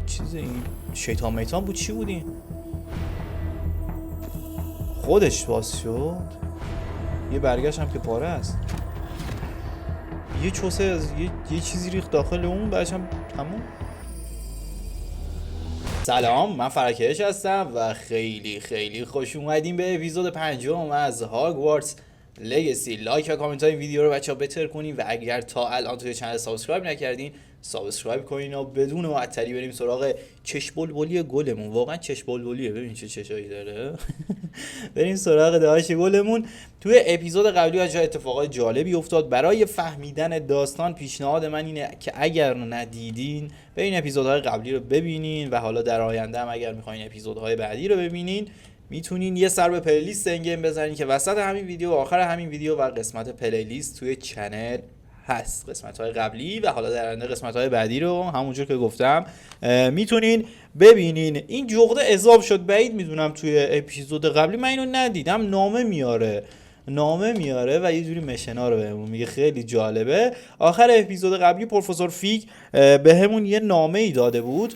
چیز این شیطان میتان بود. چی بود این؟ خودش باز شد. یه برگشت هم که پاره است. یه چوسه از یه چیزی ریخت داخل اون، بعدش هم تموم. سلام، من فرکش هستم و خیلی خیلی خوش اومدیم به اپیزود 5 از هاگوارتس لگسی. لایک و کامنت های ویدیو رو بچه‌ها بتر کنین و اگر تا الان توی چنل سابسکرایب نکردین سابسکرایب کنین و بدون معطلی بریم سراغ چش بلبلی گلمون. واقعا چش بلبلیه، ببین چه چشایی داره. بریم سراغ داش گلمون. توی اپیزود قبلی بچه‌ها اتفاقات جالبی افتاد. برای فهمیدن داستان پیشنهاد من اینه که اگر ندیدین برین اپیزودهای قبلی رو ببینین و حالا در آینده هم اگر میخواین اپیزودهای بعدی رو ببینین میتونین یه سر به پلیلیست این گیم بزنین که وسط همین ویدیو و آخر همین ویدیو و قسمت پلیلیست توی چنل هست. قسمت‌های قبلی و حالا در آینده قسمت‌های بعدی رو همونجور که گفتم میتونین ببینین. این جغده اضافه شد، بعید میدونم توی اپیزود قبلی من اینو ندیدم. نامه میاره و یه جوری مشنا رو بهمون میگه، خیلی جالبه. آخر اپیزود قبلی پروفسور فیگ بهمون یه نامه‌ای داده بود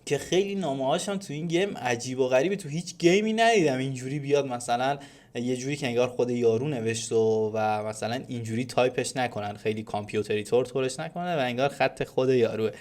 که خیلی نامه‌هاش هم تو این گیم عجیب و غریبه. تو هیچ گیمی ندیدم اینجوری بیاد مثلا یه جوری که انگار خود یارو نوشته و مثلا اینجوری تایپش نکنن، خیلی کامپیوتری طورش نکنه و انگار خط خود یاروه.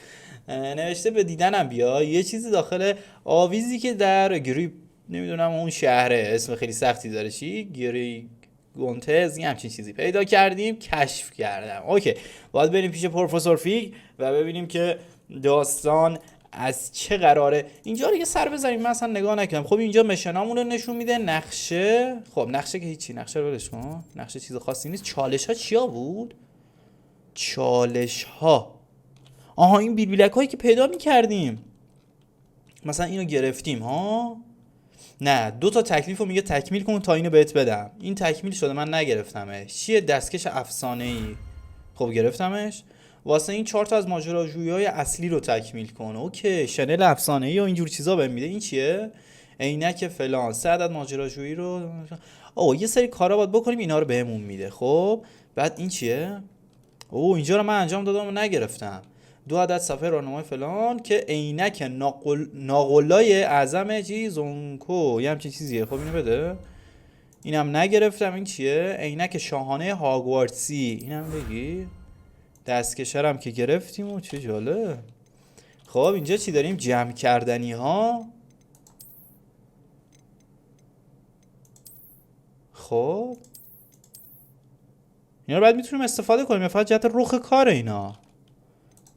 نوشته به دیدنم بیا، یه چیزی داخل آویزی که در گریپ، نمیدونم اون شهره، اسم خیلی سختی داره، چی؟ گونتز، یه همچین چیزی پیدا کردیم، کشف کردم. اوکی، باید بریم پیش پروفسور فیگ و ببینیم که داستان از چه قراره. اینجا رو یه سر بزنیم، من اصلا نگاه نکردم. خب اینجا مشنامون رو نشون میده، نقشه. خب نقشه که هیچی، نقشه رو ولش کن، نقشه چیز خاصی نیست. چالش ها چیا بود؟ چالش ها، آها این بیلبیلک هایی که پیدا میکردیم، مثلا اینو گرفتیم ها. نه، 2 تا تکلیف رو میگه تکمیل کن تا اینو بهت بدم. این تکمیل شده، من نگرفتمش. چیه؟ دستکش افسانه‌ای. خب گرفتمش. واسه این 4 تا از ماجراجویی‌های اصلی رو تکمیل کن. اوکی، شنل افسانه‌ای و اینجور چیزا بهم میده. این چیه؟ عینک فلان، 3 عدد ماجراجویی رو. یه سری کارا باید بکنیم، اینا رو بهمون میده. خب بعد این چیه؟ اینجا رو من انجام دادم و نگرفتم. 2 عدد صفحه راهنمای فلان که عینک ناقلای اعظم زونکو، یه همچین چیزیه. خب اینو بده. اینم نگرفتم. این چیه؟ عینک شاهانه هاگوارتسی. اینم بگی. دستکشرم که گرفتیم و چه جالب. خب اینجا چی داریم؟ جمع کردنی ها. خب اینا رو بعد میتونیم استفاده کنیم، فقط جهت رخ کار اینا.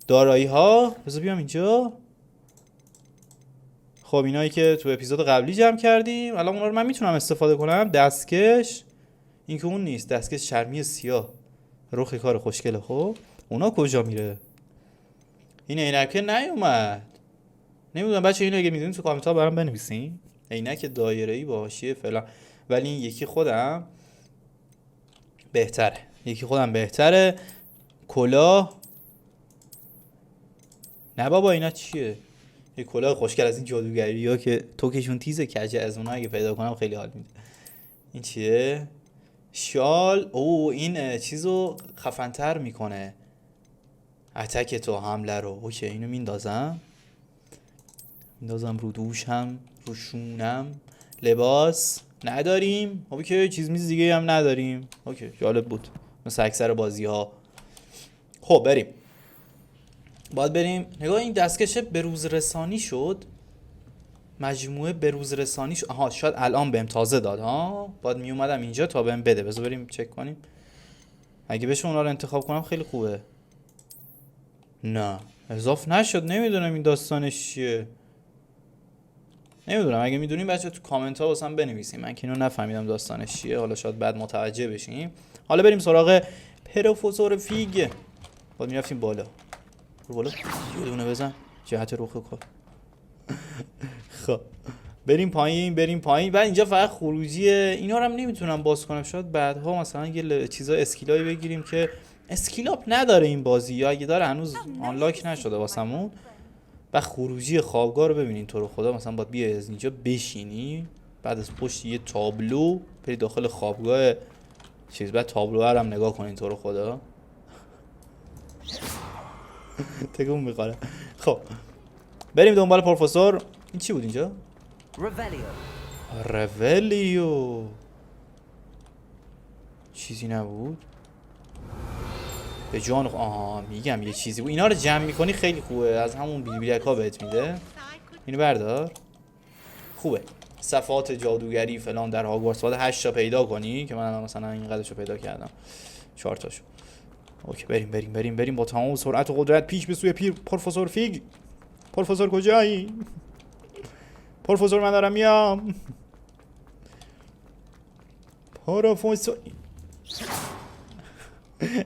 دارایی ها، بذار بیام اینجا. خب اینایی که تو اپیزود قبلی جمع کردیم الان اونا رو من میتونم استفاده کنم. دستکش، این که اون نیست، دستکش چرمی سیاه، رخ کار خوشگله. خب اونا کجا میره؟ این عینکه نیومد. نمیدونم بچه، اینو اگه میدونید تو کامنتا برام بنویسین. عینک دایره‌ای با حاشیه فلان. ولی این یکی خودم بهتره. کلاه. نه بابا اینا چیه؟ یه کلاه خوشگل از این جادوگری‌ها که توکشون تیزه، کجه از اونها اگه پیدا کنم خیلی حال میده. این چیه؟ شال. این چیزو خفن‌تر میکنه، اتک تو، حمله رو. اوکی اینو میندازم رو دوشم، رو شونم. لباس نداریم. اوکی، چیز میز دیگه هم نداریم. اوکی جالب بود، مثل اکثر بازی ها. خب بریم، باید بریم. نگاه این دستکش بروز رسانی شد، مجموعه بروز رسانی شد. آها شاید الان بهم تازه داد ها، باید میومدم اینجا تا بهم بده. بذار بریم چک کنیم. اگه بشه اونا رو انتخاب کنم خیلی خوبه. نه اضافه نشد. نمیدونم این داستانش چیه. نمیدونم، اگه میدونیم بچه تو کامنت ها واسم بنویسیم، من که اینو نفهمیدم داستانش چیه. حالا شاید بعد متوجه بشیم. حالا بریم سراغ پروفسور فیگ. باید میرفتیم بالا. بالا یه دونه بزن جهت رخ کار. خب بریم پایین. و اینجا فقط خروجیه. اینا رو هم نمیتونم باز کنم. شاید بعدها مثلا یه چیزا اسکیلایی بگیریم که اسکیل اپ نداره این بازی، یا اگه داره هنوز آنلاک نشده واسمون. و خروجی خوابگاه رو ببینین، تو رو خدا مثلا باید بیای از اینجا بشینی، بعد از پشت یه تابلو بری داخل خوابگاه چیز، بعد تابلو رو هم نگاه کنین، تو رو خدا. تکون میخوره. خب بریم دنبال پروفسور. این چی بود اینجا؟ Revelio. رولیو. چیزی نبود به جان. آها میگم یه چیزی بود. اینا رو جمع میکنی خیلی خوبه، از همون بیلیبیلیکا بهت میده. اینو بردار. خوبه. صفات جادوگری فلان در هاگوارتس باید 8 تا پیدا کنی که من مثلا اینقدرشو پیدا کردم، 4 تاشو. اوکی بریم با تمام سرعت و قدرت پیش به سوی پروفسور فیگ. پروفسور کجایی؟ پروفسور من دارم میام. پروفسور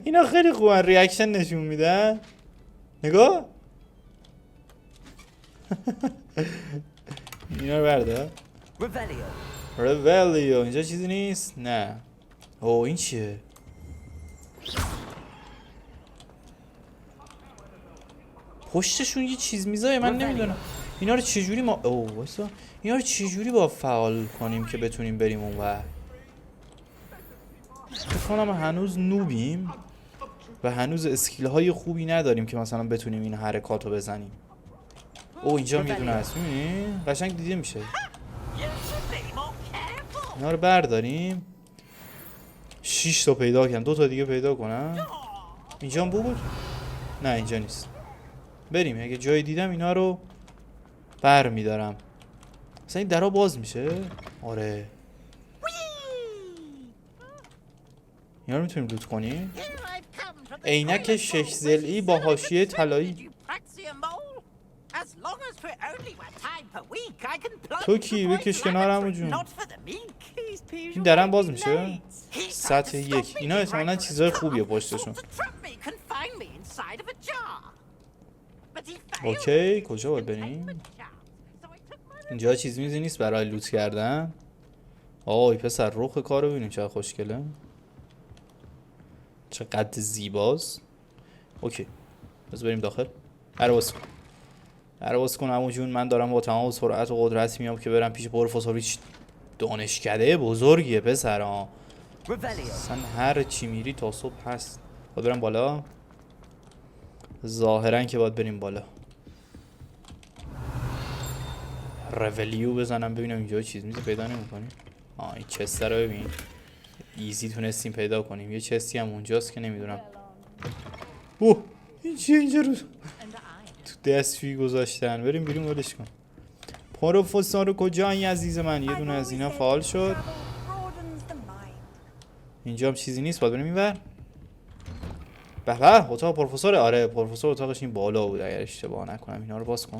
اینا خیلی خوبن، ریاکشن نشون میدن. نگاه. اینا رو برده. رولیو. اینجا چیزی نیست؟ نه. اوه این چیه؟ پشتشون یه چیز میذاره من نمیدونم اینا رو چجوری ما اینا رو چجوری با فعال کنیم که بتونیم بریم اونور. فکر کنم هنوز نوبیم و هنوز اسکیل های خوبی نداریم که مثلا بتونیم این حرکات رو بزنیم. او اینجا میدونه هست، میبینی؟ قشنگ دیده میشه. اینا رو برداریم. 6 تا پیدا کردم، 2 تا دیگه پیدا کنم. اینجا هم بود؟ نه اینجا نیست. بریم اگه جایی دیدم اینا رو بر میدارم. مثلا این درها باز میشه؟ آره. اینا رو میتونیم لوت کنیم. عینک 6 ضلعی با حاشیه طلایی. تو کی؟ بکش کنارم جون. این درم باز میشه؟ سطح 1. اینا احتمالاً چیزای خوبیه پشتشون. اوکی کجا باید بریم؟ اینجا چیز میزی نیست برای لوت کردن. آی پسر رخ کارو ببینیم چقدر خوشگله، چقدر زیباست. اوکی بس بریم داخل. عرواز کن عمو جون. من دارم با تمام سرعت و قدرت میام که برم پیش پروفسور. دانشکده بزرگیه پسر ها. اصلا هر چی میری تا صبح هست. باید برم بالا. ظاهرا که باید بریم بالا. رولیو بزنم ببینم اینجا چیز میزی پیدا نمیکنیم. این چسته رو ببین، ایزی تونستیم پیدا کنیم. یه چستی هم اونجاست که نمیدونم. اوه این چیه اینجا رو تو دستشویی گذاشتن. بریم بیرون ولش کن. پروفسور کجایی عزیز من؟ یه دونه از اینا فعال شد. اینجا هم چیزی نیست، باید بریم اینور. به به اتاق پروفسوره. آره پروفسور اتاقش این بالا بود اگر اشتباه نکنم. اینا رو باز کن.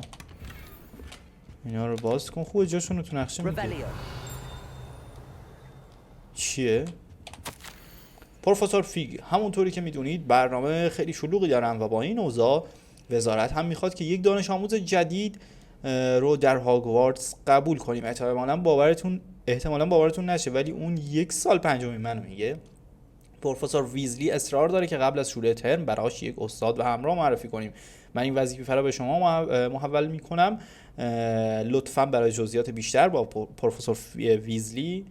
اینا رو باز کن. خوبه جاشون رو تو نقشه میگه. چیه؟ پروفسور فیگ. همونطوری که میدونید برنامه خیلی شلوغی دارن و با این اوضاع وزارت هم میخواد که یک دانش آموز جدید رو در هاگوارتس قبول کنیم. احتمالاً باورتون نشه ولی اون 1 سال پنجمی منو میگه. پروفسور ویزلی اصرار داره که قبل از شروع ترم براش یک استاد و همراه معرفی کنیم. من این وظیفه رو به شما محول میکنم. لطفاً برای جزئیات بیشتر با پروفسور ویزلی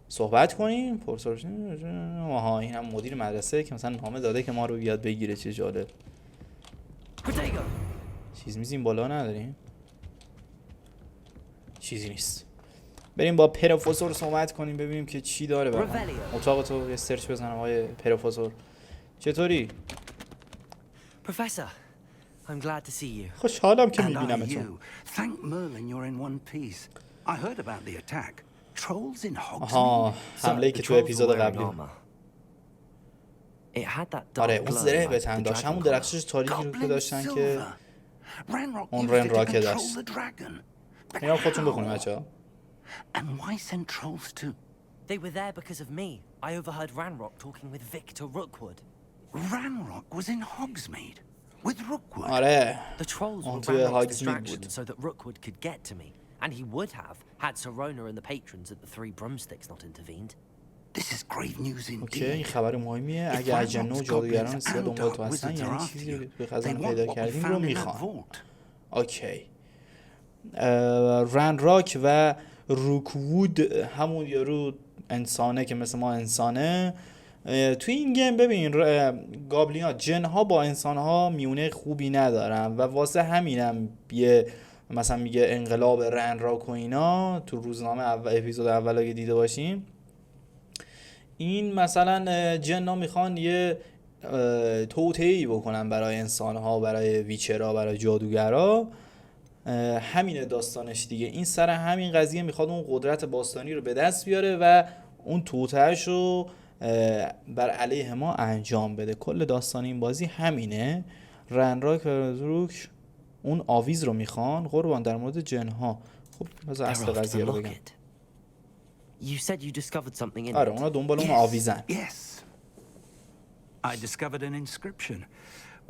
صحبت کنیم. پروفسور این هم مدیر مدرسه که مثلا نامه داده که ما رو بیاد بگیره. چه جالب. چیز میزیم بالا نداریم؟ چیزی نیست. بریم با پروفسور صحبت کنیم ببینیم که چی داره برام. اتاق تو یه سرچ بزنم آقای پروفسور. چطوری؟ Professor, I'm glad to see you. خوشحالم که میبینمتون. Thank Merlin you're in one piece. I heard about the attack. Trolls in آها Hogsmeade. حمله‌ای که تو اپیزود قبلی. آره اون زره به تن داشت، همون درخشش تاریکی رو که داشتن که اون رنراکه داشت. اینا خودتون بخونیم بچه‌ها. And why send trolls too? They were there because of me. I overheard Ranrock talking with Victor Rookwood. Ranrock was in Hogsmeade with Rookwood. آره The trolls اون were توی Ranrock's هاگزمید distraction بود. so that Rookwood could get to me. And he would have had Serona and the patrons at the Three Broomsticks not intervened. This is grave news اوکی این indeed. خبر مهمیه. اگه اجنه و جادوگران سیاه دنبال تو هستن یعنی چیزی رو به خزانه پیدا کردیم رو میخوان. اوکی رنراک و روکوود همون یارو انسانه که مثل ما انسانه. توی این گیم ببین گابلین ها جن ها با انسان ها میونه خوبی ندارن و واسه همینم یه مثلا میگه انقلاب رنراک و اینا تو روزنامه اپیزود اول اگه دیده باشیم، این مثلا جنا میخوان یه توطئه‌ای بکنن برای انسان‌ها، برای ویچرها، برای جادوگرها. همین داستانش دیگه. این سر همین قضیه میخواد اون قدرت باستانی رو به دست بیاره و اون توطئه‌اش رو بر علیه ما انجام بده. کل داستان این بازی همینه. رنراک و روک اون آویز رو میخوان قربان در مورد جنها. خب بذار اصل قضیه رو بگم. You said you discovered something in آره it. اونا دنبال اون آویزن. Yes. I discovered an inscription.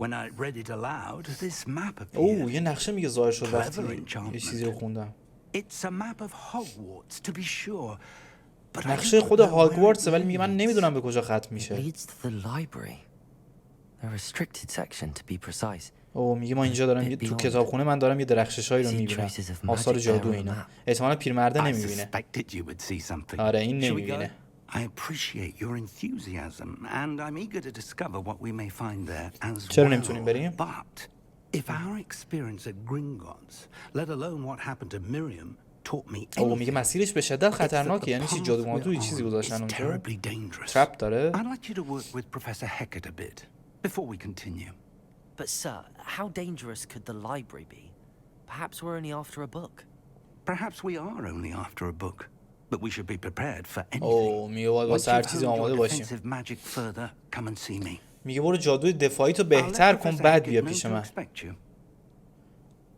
When I read it aloud, this map appeared. یه نقشه میگه ظاهر شد وقتی Clever یه چیزی رو خوندم. It's a map of Hogwarts, to be sure. But I نقشه don't خود know where it هاگوارتس ولی میگه من leads. نمیدونم به کجا ختم It میشه. leads to the library. A restricted section to be precise. میگه ما اینجا دارم تو کتابخونه من دارم یه درخششایی رو میبینم. آثار جادو اینا. احتمالاً پیرمرده I نمیبینه. suspected you would see something. آره این Shall we go? نمیبینه. I appreciate your enthusiasm and I'm eager to discover what we may find there as چرا well. نمیتونیم بریم؟ But if our experience at Gringotts, let alone what happened to Miriam, taught me میگه anything, مسیرش به شدت it's that خطرناکه. the یعنی چی path جادو we're مادوی چیزی on گذاشتن is اونجا؟ terribly dangerous. ترپ داره؟ I'd like you to work with Professor Heckert a bit before we continue. But sir, how dangerous could the library be? Perhaps we're only after a book. Perhaps we are only after a book, but we should be prepared for anything. میگه باید Once واسه هر you've چیزی honed your آماده باشیم. defensive magic further, come and see me. میگه برو جادوی دفاعی تو I'll let بهتر کن Professor بعد Heckert بیا know پیش to من. expect you.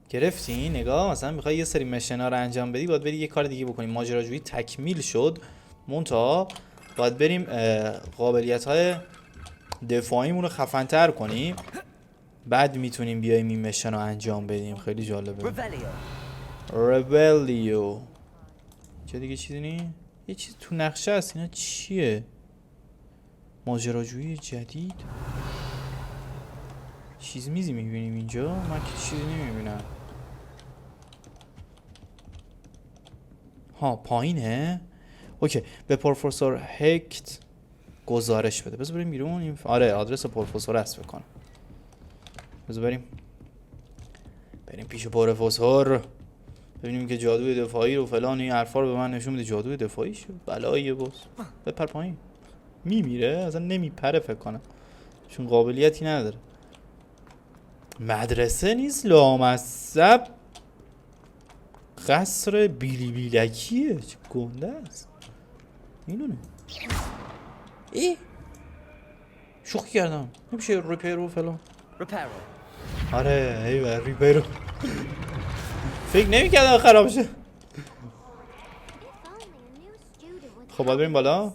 گرفتی؟ نگاه مثلا میخوای یه سری مشنا رو انجام بدی باید بری یه کار دیگه بکنیم. ماجراجویی تکمیل شد منتها باید بریم قابلیت‌های دفاعیمون رو خفن‌تر کنیم بعد میتونیم بیایم این مشن رو انجام بدیم. خیلی جالبه. ریبلیو چه دیگه چیزی نی؟ یه چیز تو نقشه هست. اینا چیه؟ ماجراجویی جدید چیز میزی میبینیم اینجا؟ من که چیزی نمیبینم. پایینه؟ اوکی. به پروفسور هکت گزارش بده. بذار بریم بیرون. آره آدرس پروفسور هست بکنم. بذار بریم پیش پروفسور ببینیم که جادوی دفاعی رو فلان این حرفا رو به من نشون میده. جادوی دفاعی شو بلاییه باز. بپر پایین. میمیره اصلا نمیپره فکر کنم چون قابلیتی نداره. مدرسه نیست لامصب قصر بیلی بیلکیه. چه گنده است اینونه. شوخی کردم نمیشه ریپیرو فلان. آره ایوه ریپیرو فکر نمی‌کردم خراب شه. خب باید بریم بالا.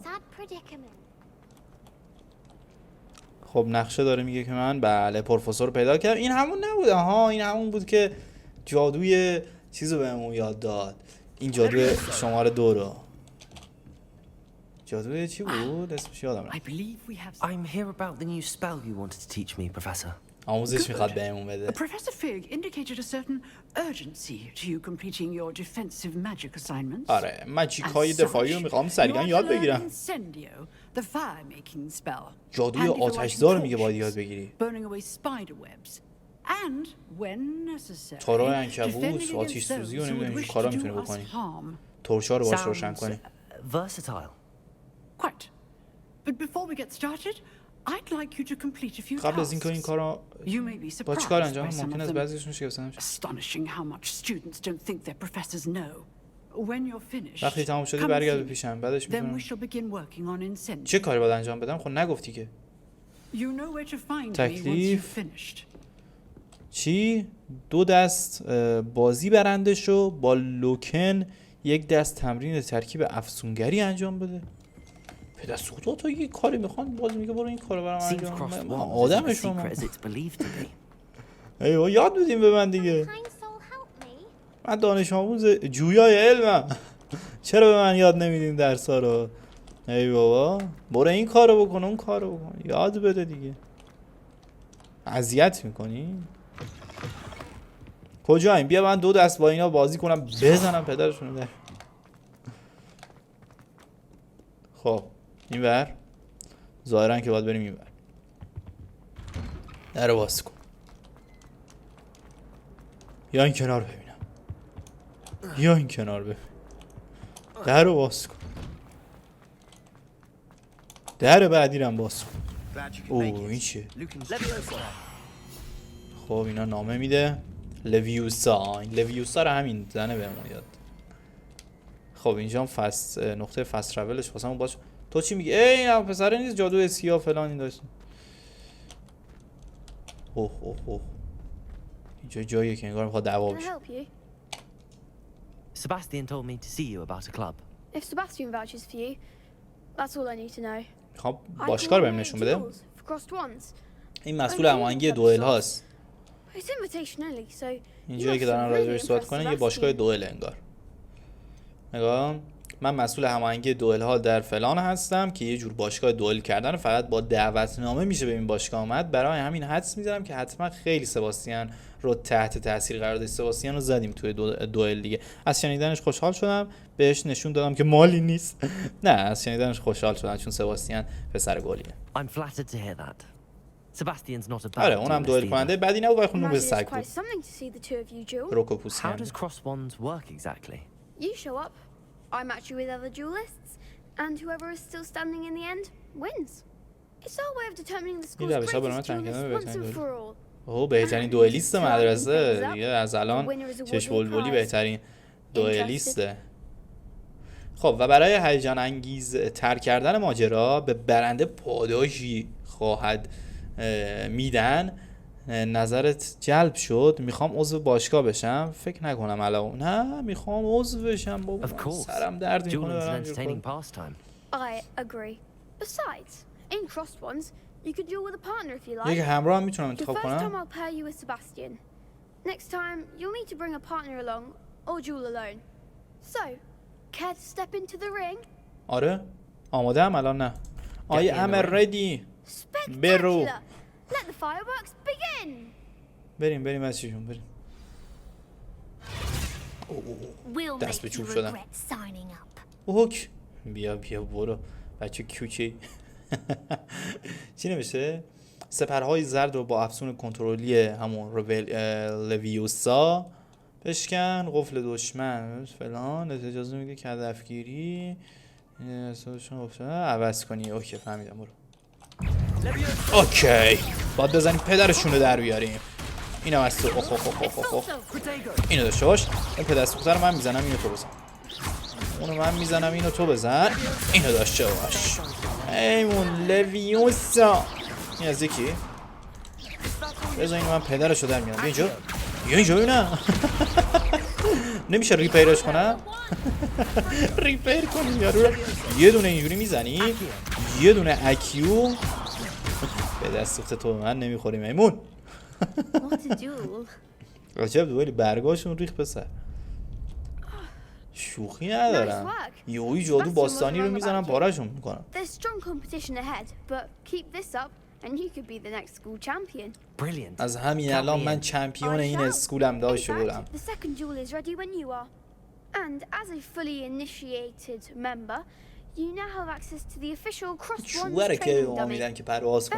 خب نقشه داره میگه که من بله پروفسور رو پیدا کردم. این همون نبوده این همون بود که جادوی چیزو بهمون یاد داد. این جادوی شماره 2 رو. جادوی چی بود؟ اسمش یادم رفت. I'm here about the new spell you wanted to teach me, Professor. آموزش میخواد بهمون بده. Professor Fig indicated a certain urgency to you completing your defensive magic assignments. آره ماجیکای دفاعی رو میخوام سریعا یاد بگیرم. Incendio, the fire-making spell. جادوی آتش‌زار میگه باید یاد بگیری. Burning away spider webs. And when necessary, تارای عنکبوت، defending آتش against سوزی و those who نمیدونم would این wish کارا to میتونی do us بکنی. harm. تورچا رو باش روشن کنی. Versatile. Quite. But before we get started, I'd like you to complete a few قبل از اینکه این tasks. کارا You may be با چی کار surprised انجام by some ممکن of است them. بعضیشون شکست نشه. Astonishing how much students don't think their professors know. When you're finished, وقتی تمام شدی come برگرد see به me. پیشم. بعدش Then میتونم we shall begin working on incendio. چه کاری باید انجام بدم؟ خب نگفتی که. You know where to find me once تکلیف. you've finished. چی؟ 2 دست بازی برنده شو با لوکن 1 دست تمرین ترکیب افسونگری انجام بده. پدر سوختا تا یه کاری میخوان باز میگه برو این کارو برام Seems انجام crossed بده. one isn't آدم as شما. secret as it's believed to be. ایوه یاد بدیم به من دیگه. من دانش آموز جویای علمم. چرا به من یاد نمیدین درسا رو؟ ای بابا برو این کارو بکن اون کارو بکن یاد بده دیگه. اذیت میکنی؟ کجاییم؟ بیا من 2 دست با اینا بازی کنم بزنم پدرشونو در. خب این ور ظاهرا که باید بریم این ور. در باز کن یا این کنار ببینم. یا این کنار به در رو باز کن. در بعدی رو هم باز کن. این چیه؟ خب اینا نامه میده. لویوسا رو همین زنه بهمون یاد. خب اینجا هم نقطه فست ترافلش واسمون باش. تو چی میگی؟ ای پسره نیست جادو اسکیا فلان این داشت. اوه اینجا جاییه که انگار میخواد دعوا بشه. Sebastian told me to see you about a club. If Sebastian vouches for you, that's all I need to know. خب باشگاه رو بهم نشون بده. این مسئول هماهنگی دوئل هاست. این جایی که دارن راجعش صحبت کنن یه باشگاه دوئل انگار. نگاه من مسئول هماهنگی دوئل ها در فلان هستم که یه جور باشگاه دوئل کردن فقط با دعوتنامه میشه به این باشگاه اومد. برای همین حدس میذارم که حتما خیلی سباستیان رو تحت تاثیر قرار داد. سباستیان رو زدیم توی دوئل دیگه. از شنیدنش خوشحال شدم، بهش نشون دادم که مالی نیست. نه از شنیدنش خوشحال شدم چون سباستیان پسر گلیه. I'm flattered to hear that. Sebastian's not a bad. آره اونم دوئل کننده بدی نبود ولی خب نوب سگ بود. How does cross wands work exactly? You show up, I match you with other duelists, and whoever is still standing in the end wins. It's our way of determining the score's greatest duelist once and for all. اوه بهترین دوئلیست مدرسه دیگه از الان چشم بلبلی بهترین دوئلیسته. خب و برای هیجان انگیز تر کردن ماجرا به برنده پاداشی خواهد میدن. نظرت جلب شد؟ میخوام عضو باشگاه بشم؟ فکر نکنم الان. نه میخوام عضو بشم بابا. سرم درد میکنه. I agree. Besides, in crossed ones, you could duel with a partner if you like. یک همراه هم میتونم انتخاب کنم. The first time I'll pair you with Sebastian. Next time, you'll need to bring a partner along or duel alone. So, care to step into the ring? آره آماده ام الان. نه I am ready. برو. Let the fireworks begin. بریم از چیشون بریم. دست به چوب شدم. اوک بیا برو بچه کیوچی. چی نمیشه؟ سپرهای زرد رو با افسون کنترلی همون لویوسا بشکن. قفل دشمن فلان اجازه میده که هدفگیری عوض کنی. اوکی فهمیدم برو. اوکی باید بزنیم پدرشون رو در بیاریم. اینم از تو. اینو داشته باش. این پدر سوختر من میزنم اینو تو بزن. اونو من میزنم اینو تو بزن. اینو داشته باش. ایمون لویوسا. این از یکی بزن اینو من پدرشو در میارم. اینجا ببینم. نمیشه ریپیرش کنم. ریپیر کنیم یارو رو. یه دونه اینجوری میزنی یه دونه اکیو به دست سوخت تو من نمیخوری میمون. عجب دوئلی برگاشون ریخ پسر. شوخی ندارم. یهویی جادو باستانی رو میزنم پاره‌شون میکنم. از همین الان من چمپیون این اسکولم داشته بودم. And as a fully initiated member, you now have access to the official cross wands training dummy.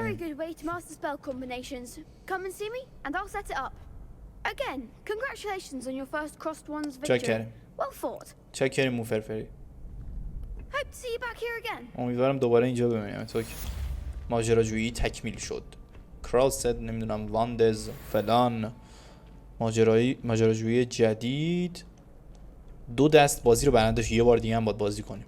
Very good way to master spell combinations. Come and see me, and I'll set it up. Again, congratulations on your first crossed wands victory. Well fought. چکریم موفرفری. Hope to see you back here again. امیدوارم دوباره اینجا ببینم تو. ماجراجویی تکمیل شد. کراست نمیدونم واندز فلان. ماجراجویی جدید. 2 دست بازی رو برندش یه بار دیگه هم باید بازی کنیم.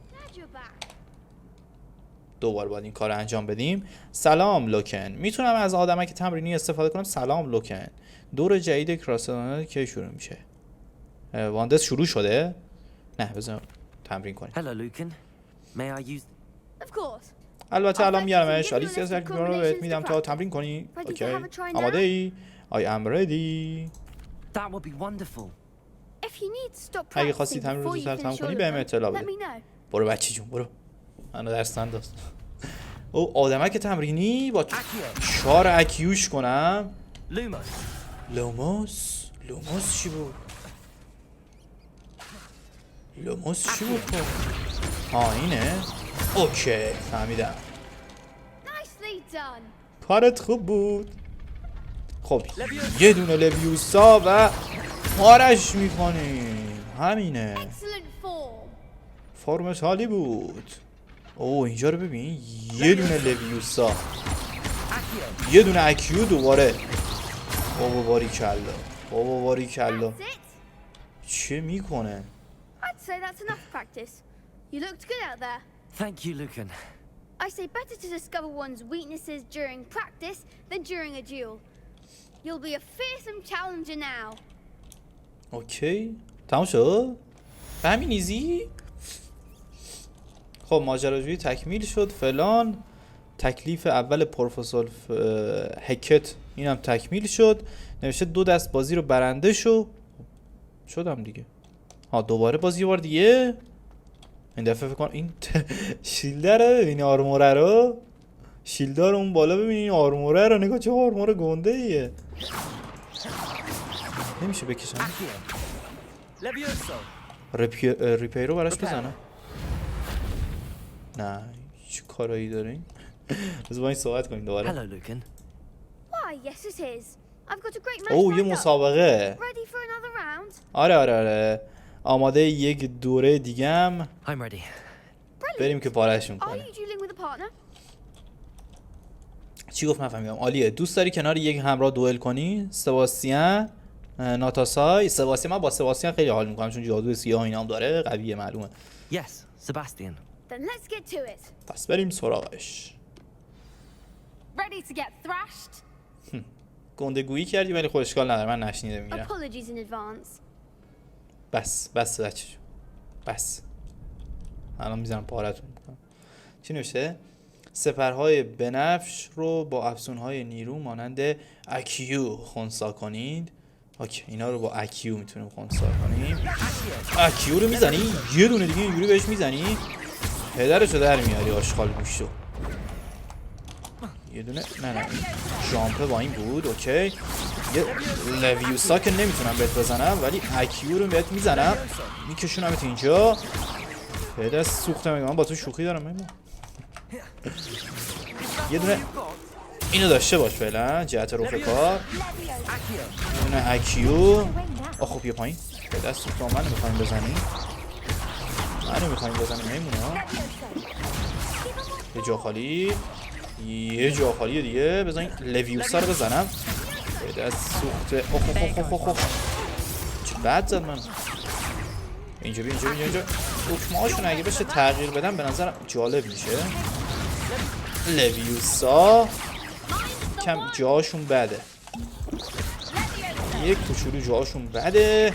2 بار باید این کار رو انجام بدیم. سلام لوکن. میتونم از آدمک تمرینی استفاده کنم؟ سلام لوکن. دور جدید کراسدانه کی شروع میشه؟ واندس شروع شده؟ نه بذار تمرین کنیم. Hello Lucan. May I use Of course. البته الان میارمش. آلیسیا سرکیبر رو بهت میدم تا تمرین کنی. اوکی. آماده ای؟ I am ready. That would be wonderful. اگه خواستی تمرین رو زودتر تمام کنی بهم اطلاع بده. برو بچه جون برو. منو درس انداز. او آدمک تمرینی با 4 اکیوش کنم. لوموس چی بود؟ لوموس چی بود؟ اینه؟ اوکی فهمیدم. کارت خوب بود. خب یه دونه لویوسا و مارش میکنیم. همینه. Excellent form. فرمش حالی بود. اوه اینجا رو ببین، یه دونه لویوسا، یه دونه اکیو دوباره. بابا باریکلا، بابا باریکلا. That's it. چه میکنه؟ I'd say that's enough practice. You looked good out there. Thank you, Lucan. I say better to discover one's weaknesses during practice than during a duel. You'll be a fearsome challenger now. اوکی تمام شد؟ به همین ایزی؟ خب ماجراجویی تکمیل شد فلان. تکلیف اول پروفسور هکت اینم تکمیل شد. نوشته 2 دست بازی رو برنده شدم دیگه. ها دوباره بازی یه بار دیگه. این دفعه فکر کنم این شیلده رو ببینی، آرموره رو، شیلده رو اون بالا ببینی، آرموره رو نگاه چه آرموره گنده ایه. نمیشه بکشم. ریپیرو براش بزنم. نه چه کارایی داریم؟ بذار با این صحبت کنیم دوباره. Hello, Lucan. Why, yes it is. I've got a great match اوه یه lined up. مسابقه. Ready for another round? آره آماده یک دوره دیگم. I'm ready. بریم که پارهشون Are کنه. you dueling with a partner? چی گفت نفهمیدم. عالیه. دوست داری کنار یک همراه دوئل کنی؟ سباستین، ناتاسای. سباستین، من با سباستین خیلی حال میکنم چون جادو سیاه اینا هم داره، قویه معلومه. Yes, Sebastian. Then let's get to it. پس بریم سراغش. Ready to get thrashed? گندگویی کردی ولی خب اشکال نداره، من نشنیده میگیرم. Apologies in advance. بس بچه بس. الان میزنم پارتون میکنم. چی نوشته؟ سپرهای بنفش رو با افسونهای نیرو مانند اکیو خنثی کنید. اوکی اینا رو با اکیو میتونیم خنثی کنیم. اکیو رو میزنی یه دونه دیگه اینجوری بهش میزنی پدرشو در میاری آشغال گوشتو. یه دونه نه جامپه با این بود. اوکی یه لویوسا که نمیتونم بهت بزنم ولی اکیو رو بهت میزنم، میکشونمت اینجا. پدر سوختم. من با تو شوخی دارم میمون. یه دونه اینو داشته باش فعلا جهت رخ کار. یه دونه اکیو. آخ خب یه پایین. پدر سوختم. منو میخوایم بزنیم، منو میخوایم بزنیم میمونه ها. یه جا خالی، یه جا خالی دیگه. بزن لویوسا رو بزنم. پدر سوخته. اوه چه بد زد من. اینجا اینجا دکمه هاشون اگه بشه تغییر بدم به نظر جالب میشه. لویوسا کم جاشون بده، یک کوچولو جاشون بده،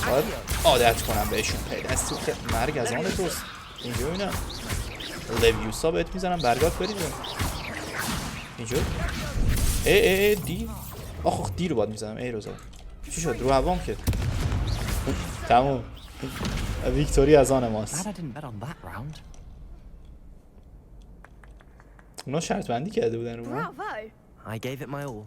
باید عادت کنم بهشون. پیدا سوخت مرگ از آن توست. اینجا ببینم لویوسا بهت میزنم برگات برید اینجا. ای دی. آخ دی رو باید میزنم. ای رو زدم. چی شد؟ رو هوام که تموم. ویکتوری از آن ماست. اونا شرط بندی کرده بودن رو ما. Bravo. I gave it my all.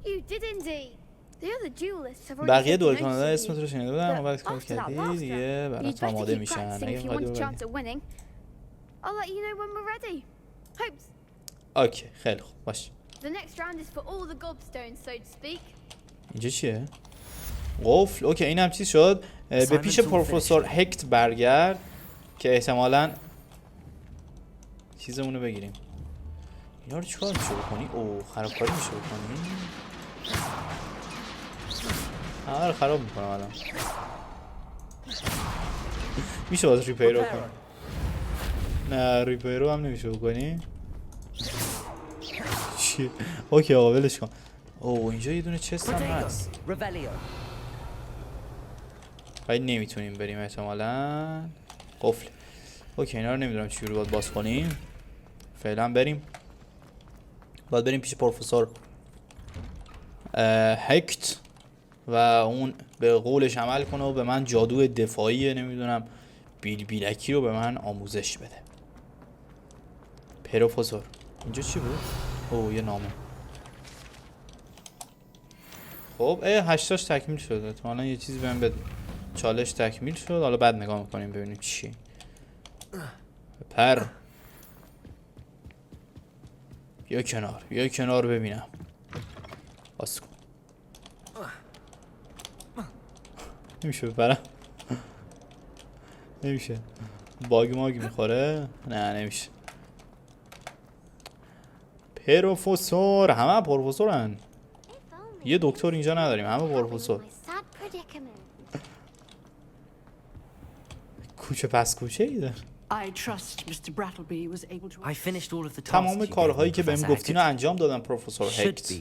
You did indeed. The other duelists have already بقیه taken دوئل notice کننده of اسمت رو you. شنیده بودن. But ما کار after that کردی last دیگه round, برات you'd better آماده keep میشن. practicing اگه if you میخواد want a ببری. chance at winning. I'll let you know when we're ready. Hopes. اوکی خیلی خوب باش. The next round is for all the gobstones, so to speak. اینجا چیه؟ قفل. اوکی اینم چیز شد. به پیش پروفسور هکت برگرد که احتمالاً چیزمونو بگیریم. اینا رو چیکار میشه بکنی؟ اوه خرابکاری میشه بکنی؟ همه رو خراب میکنم الان. میشه باز ریپیرو کنی؟ نه ریپیرو هم نمیشه بکنی؟ چیه؟ اوکی آقا ولش کن. اوه اینجا یه دونه چست هم هست ولی نمیتونیم بریم احتمالاً. قفل. اوکی اینا رو نمیدونم چجوری باید باز کنیم. فعلا بریم. باید بریم پیش پروفسور هکت و اون به قولش عمل کنه و به من جادو دفاعی نمیدونم بیلکی رو به من آموزش بده. پروفسور اینجا چی بود؟ اوه یه نامه. خب 8تاش تکمیل شد. احتمالاً یه چیزی بهم بده. چالش تکمیل شد. حالا بعد نگاه میکنیم ببینیم چی. پر یه کنار ببینم. باز کن. نمیشه بپرم. نمیشه. باگ میخوره؟ نه نمیشه. پروفسور، همه پروفسورن. یه دکتر اینجا نداریم، همه پروفسور. کوچه پس کوچه ایده. تمام کارهایی که بهم گفتین رو انجام دادم پروفسور هکت.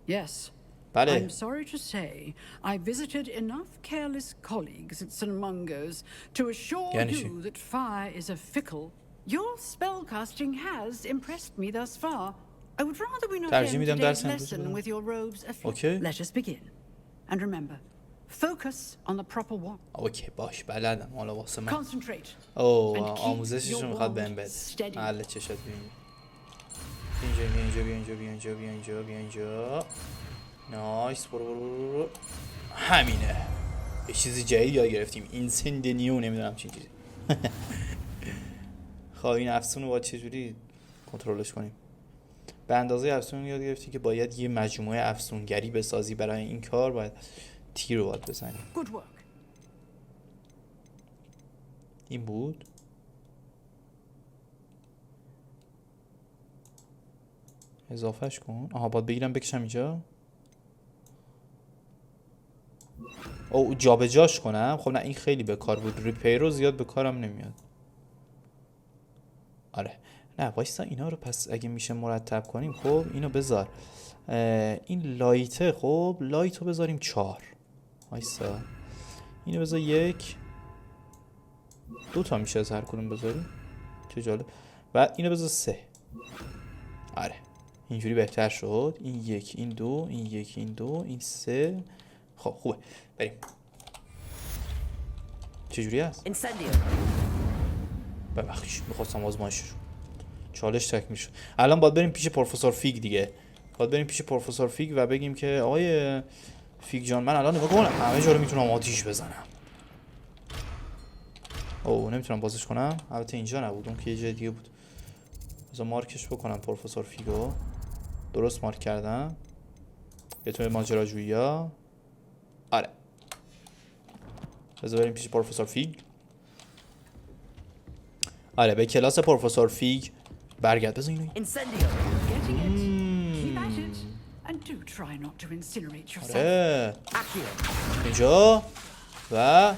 Yes. بله. I'm sorry to say I visited enough careless colleagues at St. Mungo's to assure you that fire is a fickle. Your spellcasting has impressed me thus far. I would rather we not end today's lesson with your robes a Okay. Let us begin. And remember, focus on the proper one. اوکی باش بلدم حالا واسه من. Concentrate. آموزشش رو میخواد بهم بده. حل چشات ببین. اینجا. نایس برو. همینه. یه چیزی جدید یاد گرفتیم. اینسندنیو نمیدونم چی چیزی. خب این افسون رو باید چجوری کنترلش کنیم؟ به اندازه افسون یاد گرفتی که باید یه مجموعه افسونگری بسازی. برای این کار باید تیر رو باید بزنیم. این بود. اضافهش کن. آها باید بگیرم بکشم اینجا. او جابجاش کنم. خب نه این خیلی به کار بود. ریپیر رو زیاد به کارم نمیاد. آره نه وایسا اینا رو پس اگه میشه مرتب کنیم. خب اینو بذار. این لایته. خب لایت رو بذاریم 4. وایسا اینو بذار 1. 2 تا میشه از هر کدوم بذاریم. چه جالب. و اینو بذار 3. آره اینجوری بهتر شد. این 1 این 2 این 1 این 2 این 3. خب خوبه بریم. چجوری هست؟ ببخشید میخواستم آزمایش رو. چالش تکمیل شد. الان باید بریم پیش پروفسور فیگ دیگه. باید بریم پیش پروفسور فیگ و بگیم که آقای فیگ جان من الان نگاه کن همه جا رو میتونم آتیش بزنم. اوه نمیتونم بازش کنم. البته اینجا نبود اون که یه جای دیگه بود. بذار مارکش بکنم پروفسور فیگو. درست مارک کردم. یه تو ماجراجویی‌ها. آره بذار بریم پیش پروفسور فیگ. آره به کلاس پروفسور فیگ برگرد. بذار اینو آره اینجا و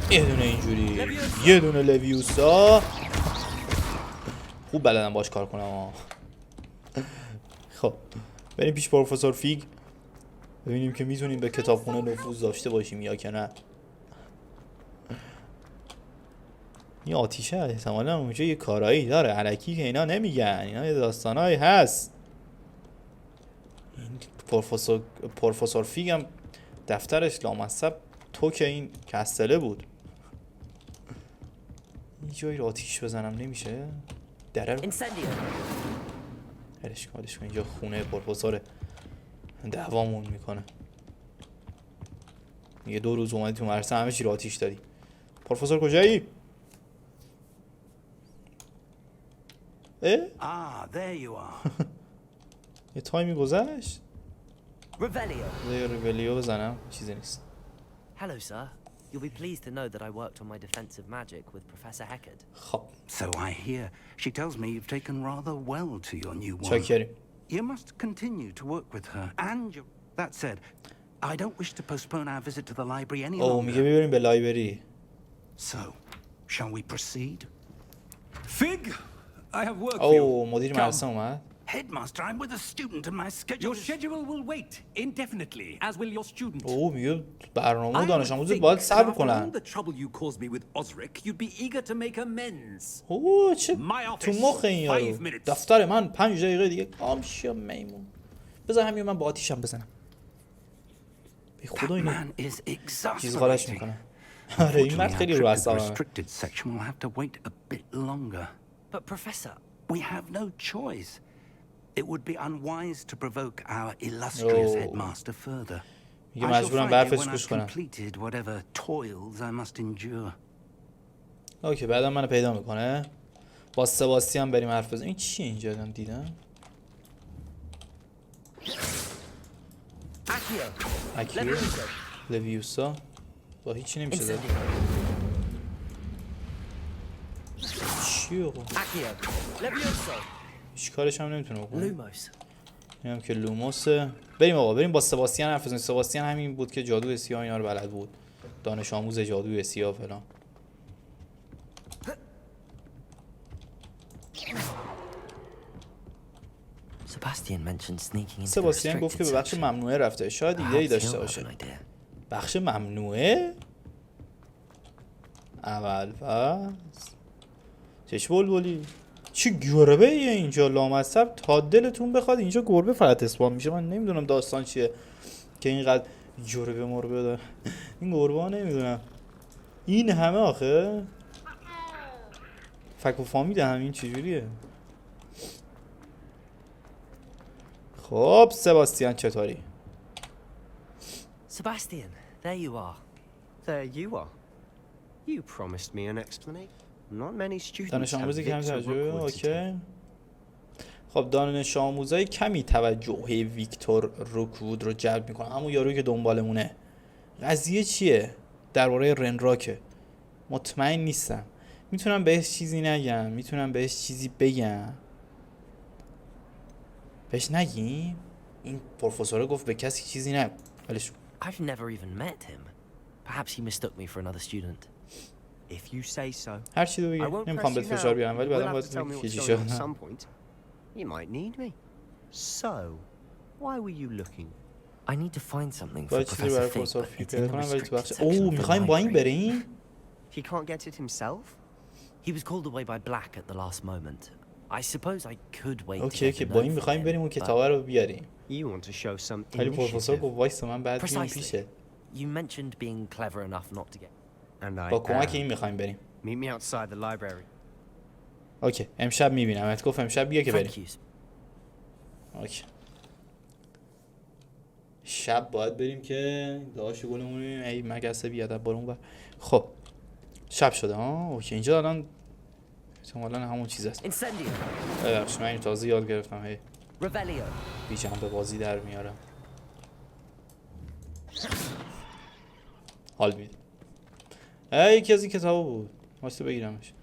یه دونه اینجوری یه دونه لویوسا. خوب بلدم باش کار کنم. خب بریم پیش پروفسور فیگ ببینیم که میتونیم به کتابخونه نفوذ داشته باشیم یا که نه. این آتیشه احتمالا اونجا یه کارایی داره الکی که اینا نمیگن. اینا یه داستانایی هست. این پروفسور فیگ هم دفترش لامصب توک این کستله بود. این جایی رو آتیش بزنم نمیشه. دره رو هلش کن اینجا خونه پروفسوره. دعوامون میکنه. میگه 2 روز اومدی تو مدرسه همه چی رو آتیش دادی. پروفسور کجایی؟ there you are. یه تایمی گذشت. ریولیو بزنم چیزی نیست. Hello sir. You'll be pleased to know that I worked on my defensive magic with Professor Hackard. خب. So I hear. She tells me you've taken rather well to your new one. چاکریم. You must continue to work with her. And that said, I don't wish to postpone our visit to the library any longer. میگه ببریم به لایبرری. So, shall we proceed? Fig, I have work for you. مدیر مدرسه اومد. Headmaster, I'm with a student and my schedule. Your schedule will wait indefinitely, as will your student. میگه برنامه دانش آموز باید صبر کنن. The trouble you caused me with Osric, you'd be eager to make amends. چه تو مخ این یارو. دفتر من 5 دقیقه دیگه کام شو میمون. بذار همین من با آتیشم بزنم. به خدا اینو چیز غلط میکنه. آره این مرد خیلی رو اعصابه. But Professor, we have no choice. It would be unwise to provoke our illustrious headmaster further. میگه مجبورم به حرفش گوش کنم. اوکی بعدا منو پیدا میکنه. با سباستیان بریم حرف بزنیم. این چیه اینجا دیدم؟ اکیو لویوسا با هیچی نمیشه داد. چیه آقا؟ هیچ کارش هم نمیتونه بکنه. اینم که لوموسه. بریم آقا، بریم با سباستین حرف بزنیم. سباستین همین بود که جادوی سیاه اینا رو بلد بود، دانش آموز جادوی سیاه فلان. سباستین گفت که به بخش ممنوعه رفته. شاید ایده ای داشته باشه. بخش ممنوعه؟ اول فصل چش بلبلی چی گربه ایه اینجا لامصب، تا دلتون بخواد اینجا گربه فقط اسپان میشه. من نمیدونم داستان چیه که اینقدر گربه مربه داره. این گربه ها نمیدونم این همه آخه فک و فامیل همین چجوریه. خب سباستین چطوری؟ Sebastian, there you are. There you are. You promised me an explanation. Not many students دانش آموزی کمی توجه. have اوکی. خب دانش آموزای کمی توجه ویکتور روکوود رو جلب میکنه. همون یارویی که دنبالمونه. قضیه چیه؟ درباره رنراکه. مطمئن نیستم. میتونم بهش چیزی نگم، میتونم بهش چیزی بگم. بهش نگیم؟ این پروفسور گفت به کسی چیزی نگو. ولش کن. I've never even met him. Perhaps he mistook me for another student. If you say so. هر چی رو بگی. نمیخوام بهت فشار بیارم ولی بعدم باید بگی که چی شد. You might need me. So, why were you looking? I need to find something for باید چیزی برای Professor پروفسور Fig, but فیک it's in پیدا the کنم ولی تو restricted بخش. section اوه of the میخوایم با این library. بریم؟ He can't get it himself? He was called away by Black at the last moment. I suppose I could wait to اوکی get که a با این note from میخوایم him, بریم اون but- کتابه رو بیاریم. You want to show some ولی پروفسور initiative. گفت وایسا من بعد میام Precisely. پیشه. You mentioned being clever enough not to get. And I با کمک am. این میخوایم بریم. Meet me outside the library. اوکی امشب میبینم. ات گفت امشب بیا که Thank بریم. you. اوکی. شب باید بریم که داشت گلمون ای مگس بیادب بارون بر. خب شب شده ها. اوکی اینجا الان احتمالاً همون چیز است. Incendio. ببخشید من اینو تازه یاد گرفتم. هی Revelio. بیچم به بازی در میارم. حال میده. یکی از این کتابا بود. واسه بگیرمش.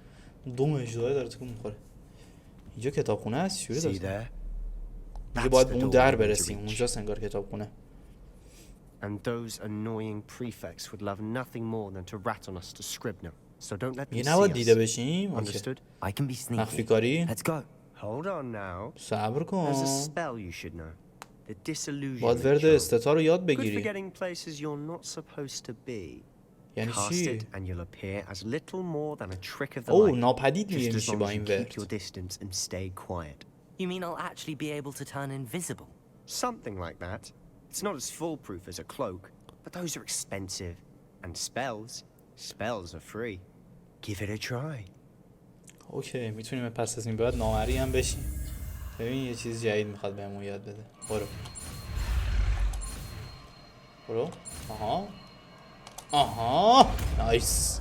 دوم اجدای داره تکون میخوره. اینجا کتابخونه است. چوری See داره. there? دیگه باید به اون در برسیم. اونجاست انگار کتابخونه. And those annoying prefects would love nothing more than to rat on us to Scribner. So don't let them یه see نباید دیده us. بشیم. اوکی. Understood? I can be مخفی sneaky. کاری. Let's go. Hold on now. صبر There's a کن. spell you should know. The disillusionment باید ورد charm. استتا رو یاد Good for بگیری. getting places you're not supposed to be. یعنی Cast چی؟ it and you'll appear as little more than a trick of the اوه light. ناپدید Just میشی as با long as این you keep ورد. your distance and stay quiet. You mean I'll actually be able to turn invisible? Something like that. It's not as foolproof as a cloak, but those are expensive. And spells are free. Give it a try. اوکی میتونیم پس از این بعد نامری هم بشیم. ببین یه چیز جدید میخواد بهمون یاد بده. برو. آها نایس.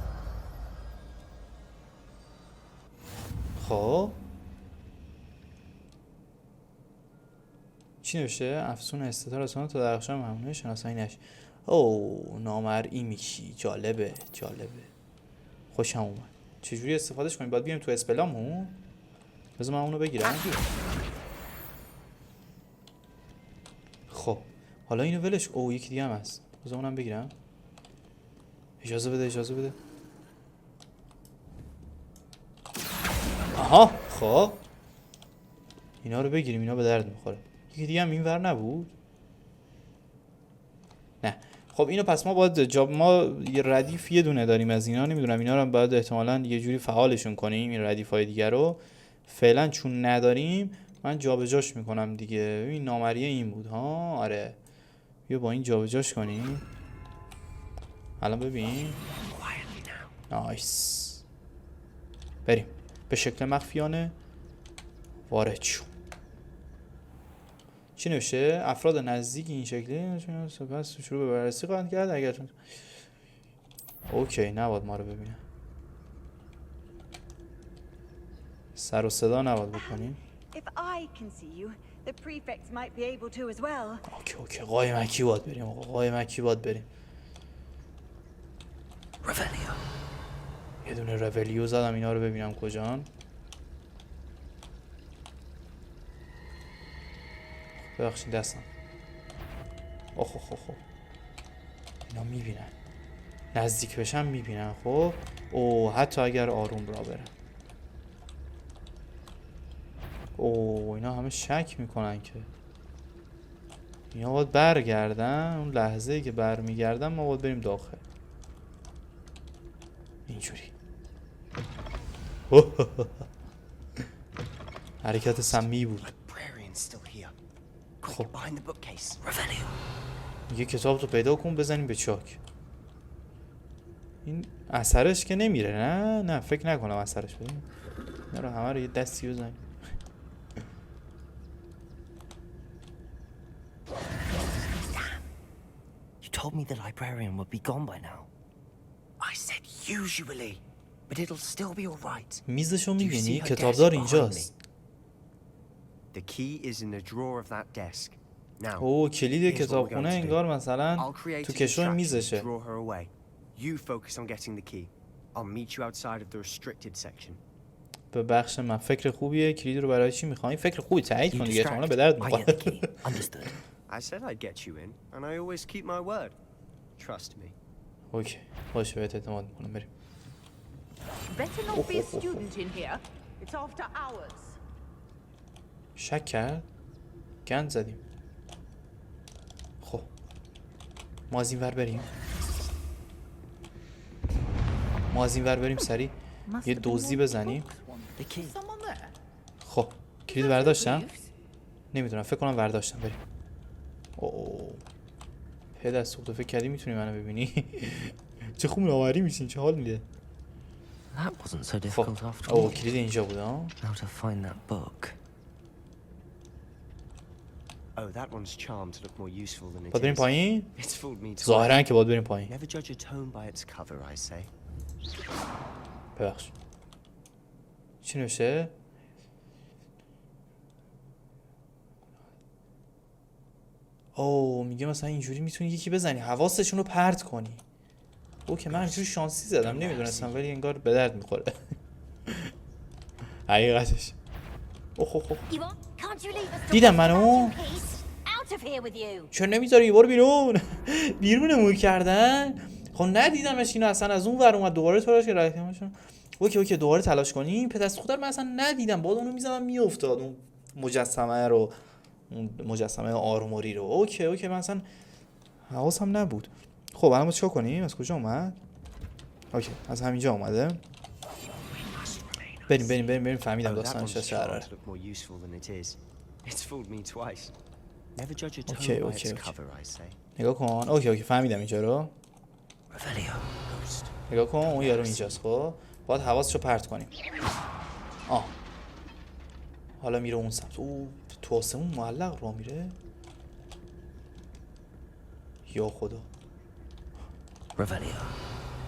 خب چی نوشته؟ افسون استتار رسانه تا در اخشار ممنوعه شناسایی نشه. اوه نامرئی میشی. جالبه. خوشم اومد. چجوری استفادهش کنیم؟ باید بیایم تو اسپلامون. بذار من اونو بگیرم. خب حالا اینو ولش. اوه یکی دیگه هم هست. بذار اونم بگیرم. اجازه بده. آها خب اینا رو بگیریم. اینا به درد میخوره. یکی دیگه هم اینور نبود؟ نه. خب اینو پس ما باید ما یه ردیف یه دونه داریم از اینا. نمیدونم اینا رو باید احتمالاً یه جوری فعالشون کنیم. این ردیف های دیگه رو فعلا چون نداریم من جابجاش میکنم دیگه. ببین نامریه این بود ها. آره بیا با این جابجاش کنیم. الان ببین نایس. بریم به شکل مخفیانه وارد شو. چی نوشته؟ افراد نزدیک این شکلی سپس شروع به بررسی خواهند کرد اگر اوکی نباید ما رو ببینه. سر و صدا نباید بکنیم. اوکی قایمکی باید بریم. قایمکی باید بریم. Revelio. یه دونه رولیو زدم اینا رو ببینم کجان. ببخشید دستم. اوه اینا میبینن، نزدیک بشم میبینن. خب او حتی اگر آروم را برم. او اینا همه شک میکنن که اینا باید برگردن. اون لحظه ای که برمیگردن ما باید بریم داخل. اینجوری حرکت سمی بود. خب یه کتاب تو پیدا کن بزنیم به چاک. این اثرش که نمیره. نه فکر نکنم اثرش بده. اینا رو همه رو یه دستی بزنیم. You told me the librarian would be gone by now. I said usually, but it'll still be all right. میزشو میبینی؟ کتابدار اینجاست. The key is in the drawer of that desk. Now. اوه کلید کتابخونه انگار مثلا تو کشوی میزشه. You focus on getting the key. I'll meet you outside of the restricted section. به بخش من فکر خوبیه. کلید رو برای چی میخوای؟ فکر خوبی تایید کن دیگه، احتمالاً به درد میخوره. I said I'd get you in and I always keep my word. Trust me. اوکی باشه بهت اعتماد میکنم. بریم. Better not be a student in here. It's after hours. شک کرد؟ گند زدیم. خب ما از این ور بریم. سریع یه دزدی بزنیم. خب کلید برداشتم؟ نمیدونم، فکر کنم برداشتم. بریم. اوه پدر سوخته، فکر کردی میتونی منو ببینی؟ چه خوب نامری میشین، چه حال میده. خب اوه کلید اینجا بود ها. باید بریم پایین؟ ظاهرا که باید بریم پایین. ببخش چی نوشته؟ اوه میگه مثلا اینجوری میتونی یکی بزنی حواسشون رو پرت کنی. اوکی من اینجوری شانسی زدم نمیدونستم، ولی انگار به درد میخوره. حقیقتش. اوه دیدم منو. چرا نمیذاری؟ برو بیرون. بیرونمون کردن. خب ندیدمش اینو اصلا. از اون ور اومد دوباره تلاش کرد. اوکی دوباره تلاش کنیم. پدر خودم من اصلا ندیدم. بعد اونو میزدم میافتاد اون مجسمه رو، اون مجسمه آرموری رو. اوکی من اصلا حواسم نبود. خب الان ما چیکار کنیم؟ از کجا اومد؟ اوکی از همینجا اومده. بریم فهمیدم داستانش از شهر. اوکی نگاه کن. اوکی فهمیدم اینجا رو. نگاه کن اون یارو اینجاست. خب باید حواسشو پرت کنیم. حالا میره اون سمت. او تو آسمون معلق را میره. یا خدا.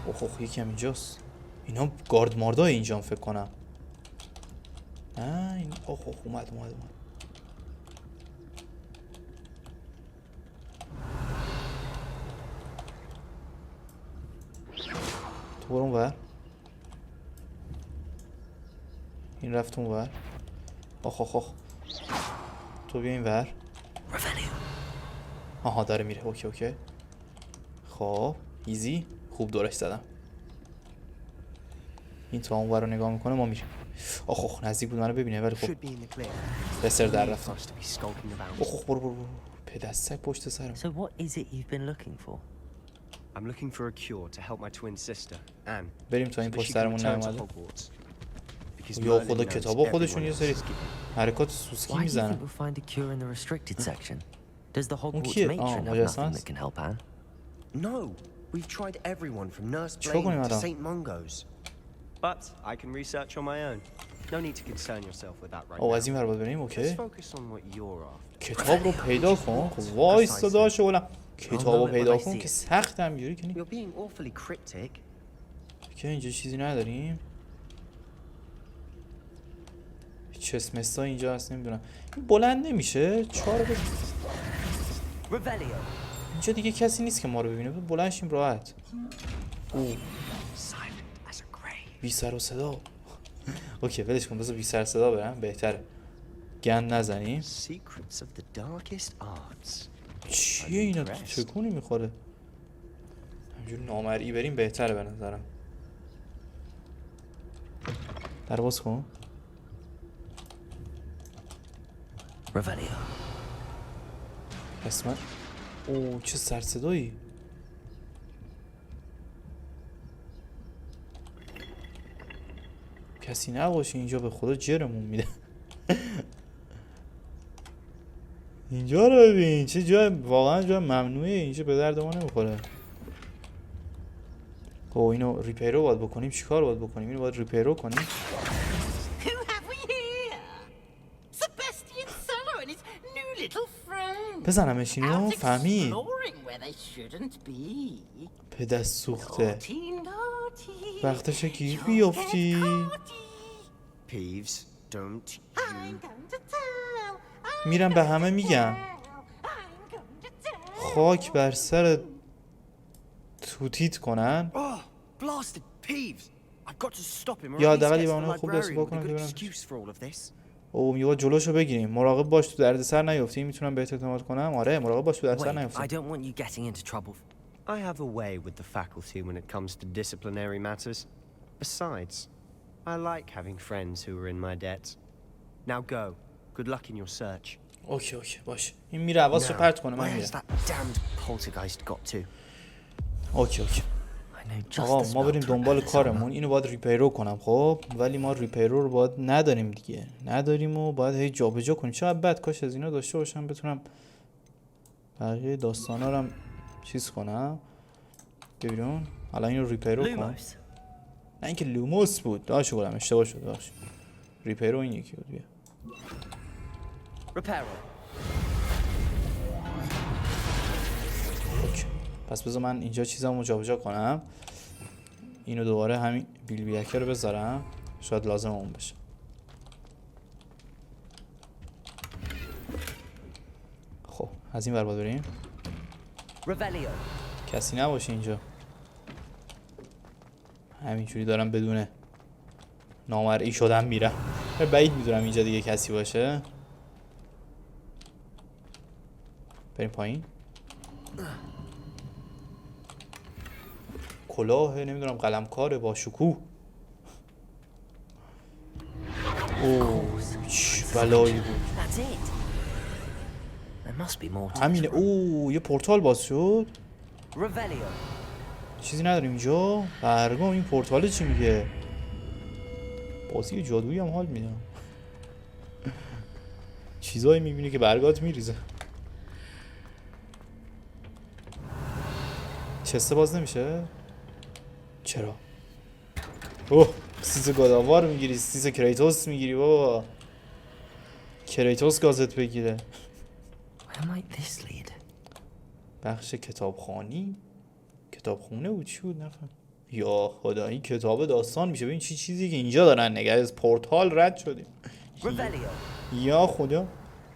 اوه یکی هم اینجاست. اینا گارد ماردای اینجا فکر کنم. نه این اومد. تو برو اون ور. این رفت اون ور. تو بیا این ور. آها داره میره. اوکی خب ایزی خوب دورش زدم. این تا اون ور رو نگاه میکنه ما میریم. نزدیک بود منو ببینه ولی خب بسر در رفتم. برو پدستک پشت سرم. So what is it you've been looking for? I'm looking for a cure to help my twin sister Anne. بریم تا این پشت سرمون نیومده. یا خدا کتابا خودشون یه سری حرکات سوسکی میزنن. اون کیه؟ مجسمه است. No, we've tried everyone from Nurse Blaine to St. Mungo's. But I can research on my own. No need to concern yourself with that right now. از این ور بریم. اوکی. Focus on what you're after. کتاب رو پیدا کن. خب وایس داشو بولم. کتابو پیدا کن که سخت هم جوری کنی. You're being awfully cryptic. که اینجا چیزی نداریم. چسمستا اینجا هست نمیدونم. این بلند نمیشه. 4 اینجا دیگه کسی نیست که ما رو ببینه. بلند شیم راحت. بی سر و صدا. اوکی ولش کن. بذار بی سر صدا برم بهتره. گند نزنیم. Secrets of the darkest arts. چیه اینا؟ چکونی میخوره؟ همجوری نامرئی بریم بهتره به نظرم. در باز کن. Revelio. قسمت. اوه چه سرصدایی. کسی نباشه اینجا، به خدا جرمون میده. اینجا رو ببین چه جای واقعا جای ممنوعه، اینجا به درد ما نمیخوره. اوه اینو ریپیرو باید بکنیم. چیکار باید بکنیم؟ اینو باید ریپیرو کنیم. Who have we here? Sebastian Solo and his new little friend. بزنمش اینو. فهمید Exploring where they shouldn't be. پدست سوخته. Naughty, naughty. وقتشه گیر بیافتی. Peeves, don't you... I'm going to tell. میرم به همه میگم. I'm going to tell. خاک بر سر توتیت کنن. Oh, blasted Peeves! I've got to stop him or یا at least حداقل get یه to the بهونه خوب دست librarian پا with a کنم که good برم. excuse for all of this. اوه میگه جلوشو بگیریم. مراقب باش تو دردسر نیفتی. میتونم بهت اعتماد کنم. آره مراقب باش تو دردسر Wait, I نیفتی. don't want you getting into trouble. I have a way with the faculty when it comes to disciplinary matters. Besides, I like having friends who are in my debt. Now go. Good luck in your search. اوکی باش. این میره حواسشو پرت کنه. من Where's میرم. that damned poltergeist got to? اوکی I know just آقا the ما spell بریم to دنبال repel this کارمون. armor. اینو باید ریپیرو کنم خب، ولی ما ریپیرو رو باید نداریم دیگه. نداریم و باید هی جابجا کنیم. چقدر بد کاش از اینا داشته باشم بتونم بقیه داستانا رو هم چیز کنم. ببینون الان اینو ریپیرو کن. Lumos. نه اینکه لوموس بود. داشت گفتم اشتباه شد. داشت ریپیرو این یکی بود. بیا Reparo. اوکی. پس بذار من اینجا چیزامو جابجا کنم. اینو دوباره همین بیلبیکه رو بذارم. شاید لازم اون بشه. خب از این ور باید بریم. Revelio. کسی نباشه اینجا. همینجوری دارم بدون نامرئی شدم میرم. بعید میدونم اینجا دیگه کسی باشه. بریم پایین. کلاه نمیدونم قلمکاره با شکوه. اوه چه بلایی بود. That's it. There must be more to همینه. اوه یه پورتال باز شد. Revelio. چیزی نداریم اینجا. برگام این پورتال چی میگه؟ بازی جادویی هم حال میدم. چیزایی میبینی که برگات میریزه. چسته باز نمیشه؟ چرا؟ اوه سیز گاداوار میگیری. سیز کریتوس میگیری بابا. کریتوس گازت بگیره. Where might this lead? بخش کتابخانی. کتابخونه بود چی بود نفهم. یا خدا این کتاب داستان میشه. ببین چی چیزی که اینجا دارن نگه. از پورتال رد شدیم. Revelio. یا خدا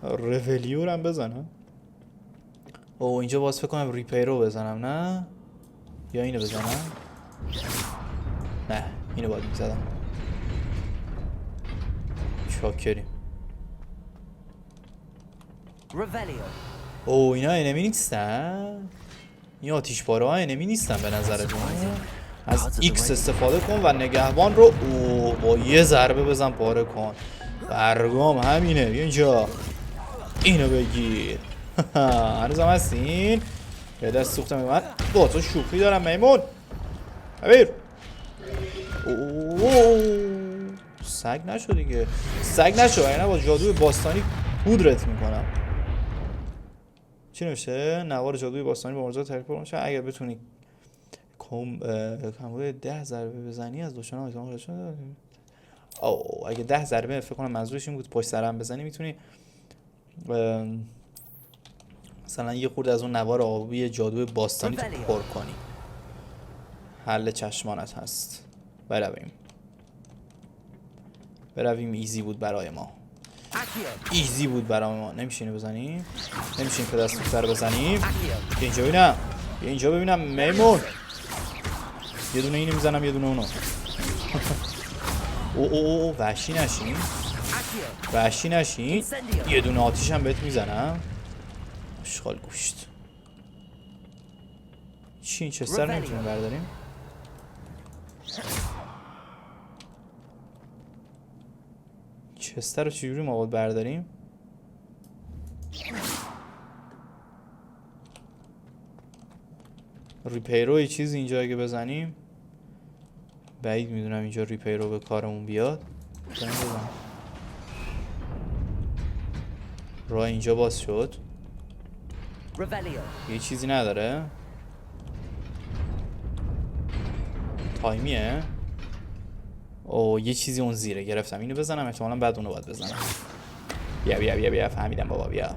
رولیو رو هم بزنم. اوه اینجا باز فکر کنم ریپیرو بزنم. نه یا اینو بزنم. نه اینو باید میزدم. شاکریم. Revelio. اوه اینا انمی نیستن. این آتیش پاره ها انمی نیستن به نظرتون. از ایکس استفاده کن و نگهبان رو اوه با یه ضربه بزن پاره کن. برگام همینه. بیا اینجا اینو بگیر. هنوزم هستین؟ یه دست سوختم من با تو شوخی دارم میمون. ببیر. اوه سگ نشو دیگه. سگ نشو اینا با جادوی باستانی پودرت میکنم. چی نوشته؟ نوار جادوی باستانی با موضوع ترکیب میشه. اگر بتونی کمبود 10 ضربه بزنی از دشمن آیتم خارج شده. اوه اگه 10 ضربه فکر کنم منظورش این بود پشت سرم بزنی میتونی مثلا یه خورده از اون نوار آبی جادوی باستانی تو پر کنی. حل چشمانت هست. برویم ایزی بود برای ما. ایزی بود برای ما. نمیشه اینو بزنیم. نمیشه این پدر سوختر رو بزنیم. اینجا ببینم. اینجا ببینم میمون. یه دونه اینو میزنم یه دونه اونو. اوه وحشی نشین. وحشی نشین. یه دونه آتیش هم بهت میزنم. اشغال گوشت. چی این چستر نمیتونیم برداریم؟ چستر رو چجوری ما باید برداریم؟ ریپیرو یه چیزی اینجا اگه بزنیم بعید میدونم اینجا ریپیرو به کارمون بیاد. راه اینجا باز شد. یه چیزی نداره. تایمیه. او یه چیزی اون زیره. گرفتم اینو بزنم احتمالا بعد اونو باید بزنم. بیا بیا بیا بیا فهمیدم بابا. بیا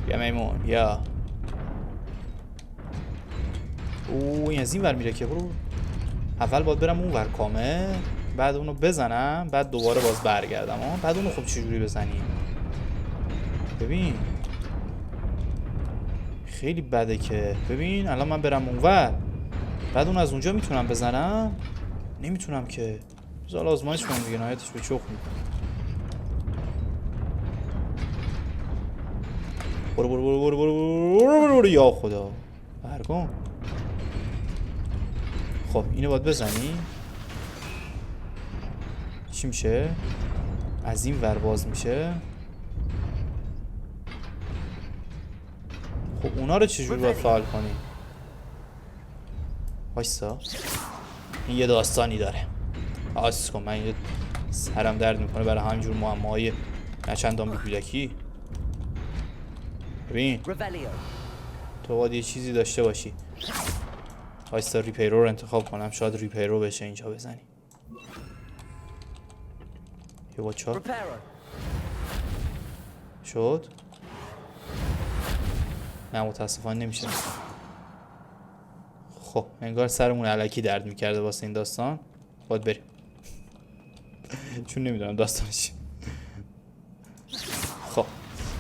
بیا میمون بیا. او این از این ور میره که برو. اول باید برم اون ور کامل بعد اونو بزنم بعد دوباره باز برگردم. بعد اونو خب چجوری بزنیم؟ ببین خیلی بده که. ببین الان من برم اون ور بعد اون از اونجا میتونم بزنم؟ نمیتونم که. بذار آزمایش کنیم دیگه نهایتش به چخ میکنم. برو برو برو برو برو برو برو یا خدا برگم. خب اینو باید بزنی. چی میشه؟ از این ور باز میشه. خب اونا رو چجوری باید فعال کنی؟ وایسا این یه داستانی داره. آس کن من یه سرم درد میکنه برای همینجور معماهای نچندان بی‌کودکی. ببین تو باید یه چیزی داشته باشی. وایسا ریپیرو رو انتخاب کنم شاید ریپیرو بشه اینجا بزنی. یه بچه شد؟ نه متاسفانه نمیشه. خب انگار سرمون الکی درد میکرده واسه این داستان. باید بریم چون نمیدونم داستانش. خب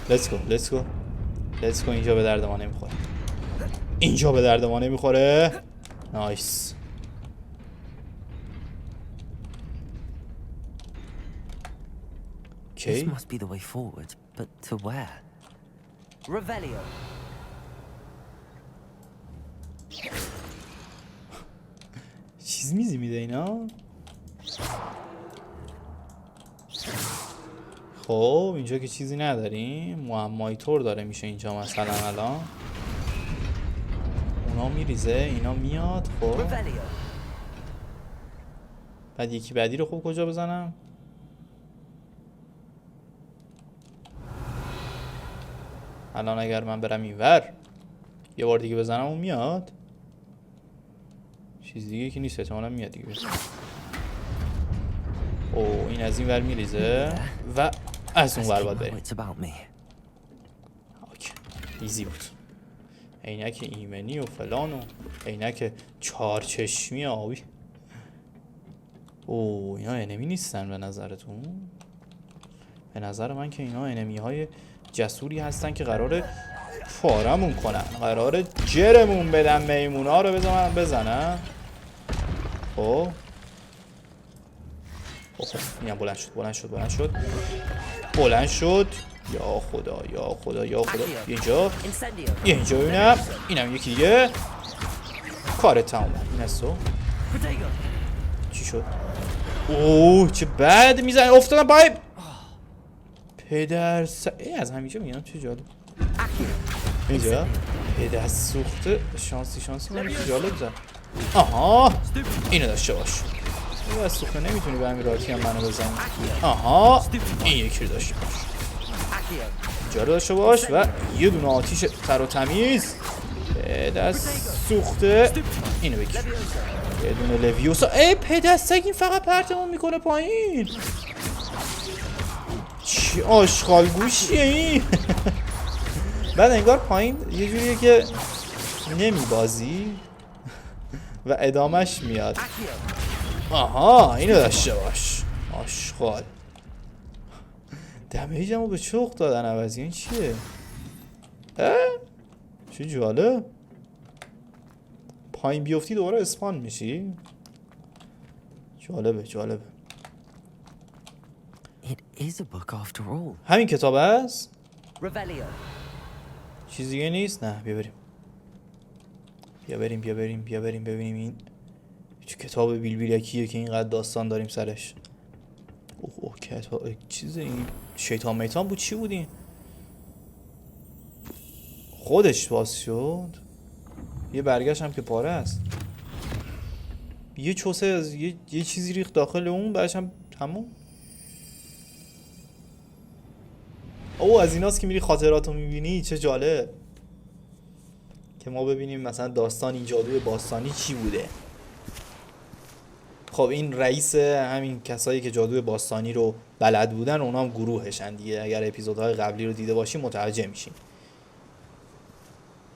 let's go اینجا به درد ما نمیخوره. اینجا به درد ما نمیخوره. نایس. This must be the way forward, but to where? Revelio. چیز میزی میده اینا. خب اینجا که چیزی نداریم. معمایی طور داره میشه اینجا مثلا الان. اونا میریزه اینا میاد. خب بعد یکی بعدی رو خوب کجا بزنم؟ الان اگر من برم اینور یه بار دیگه بزنم اون میاد. چیز دیگه که نیست احتمالا میاد دیگه. او این از این ور میریزه و از اون ور باید بریم. اوکی ایزی بود. عینک ایمنی و فلان و عینک چارچشمی آبی. او اینا انمی نیستن به نظرتون؟ به نظر من که اینا انمی های جسوری هستن که قراره پارمون کنن. قراره جرمون بدن. میمونا رو بزنم بزنم. خب اینم بلند شد. یا خدا اینجا ببینم. اینم یکی دیگه. کار تمام. این هستو چی شد؟ اوه چه بد میزنه. افتادم پای پدر از همیشه میگم چه جالب. اینجا پدر سوخته. شانسی من چه جالب زد. آها اینو داشته باش. این از سوخته نمیتونی به همین راحتی هم منو بزنی. آها این یکی رو داشته باش. اینجا رو داشته باش و یه دونه آتیش تر و تمیز. پدر سوخته اینو بگیر. یه دونه لویوسا. ای پدر سگ این فقط پرتمون میکنه پایین. چی آشغال گوشیه این؟ بعد انگار پایین یه جوریه که نمیبازی و ادامش میاد. آها اینو داشته باش. آشغال دمیجمو به چخ دادن عوضی. این چیه؟ چه جالب. پایین بیفتی دوباره اسپان میشی. جالبه. is a book after all. همین کتاب است؟ Revelio. چیز دیگه نیست؟ نه بیا بریم ببینیم این چه کتاب بیلبیلکیه که اینقدر داستان داریم سرش. اوه کتاب چیز این شیطان میتان بود. چی بود این؟ خودش باز شد. یه برگشت هم که پاره است. یه چوسه از یه چیزی ریخت داخل اون، بعدش هم تموم. اوه از ایناست که میری خاطراتو میبینی. چه جالب که ما ببینیم مثلا داستان این جادوی باستانی چی بوده. خب این رئیس همین کسایی که جادوی باستانی رو بلد بودن، اونا هم گروهشن دیگه. اگر اپیزودهای قبلی رو دیده باشیم متوجه میشین.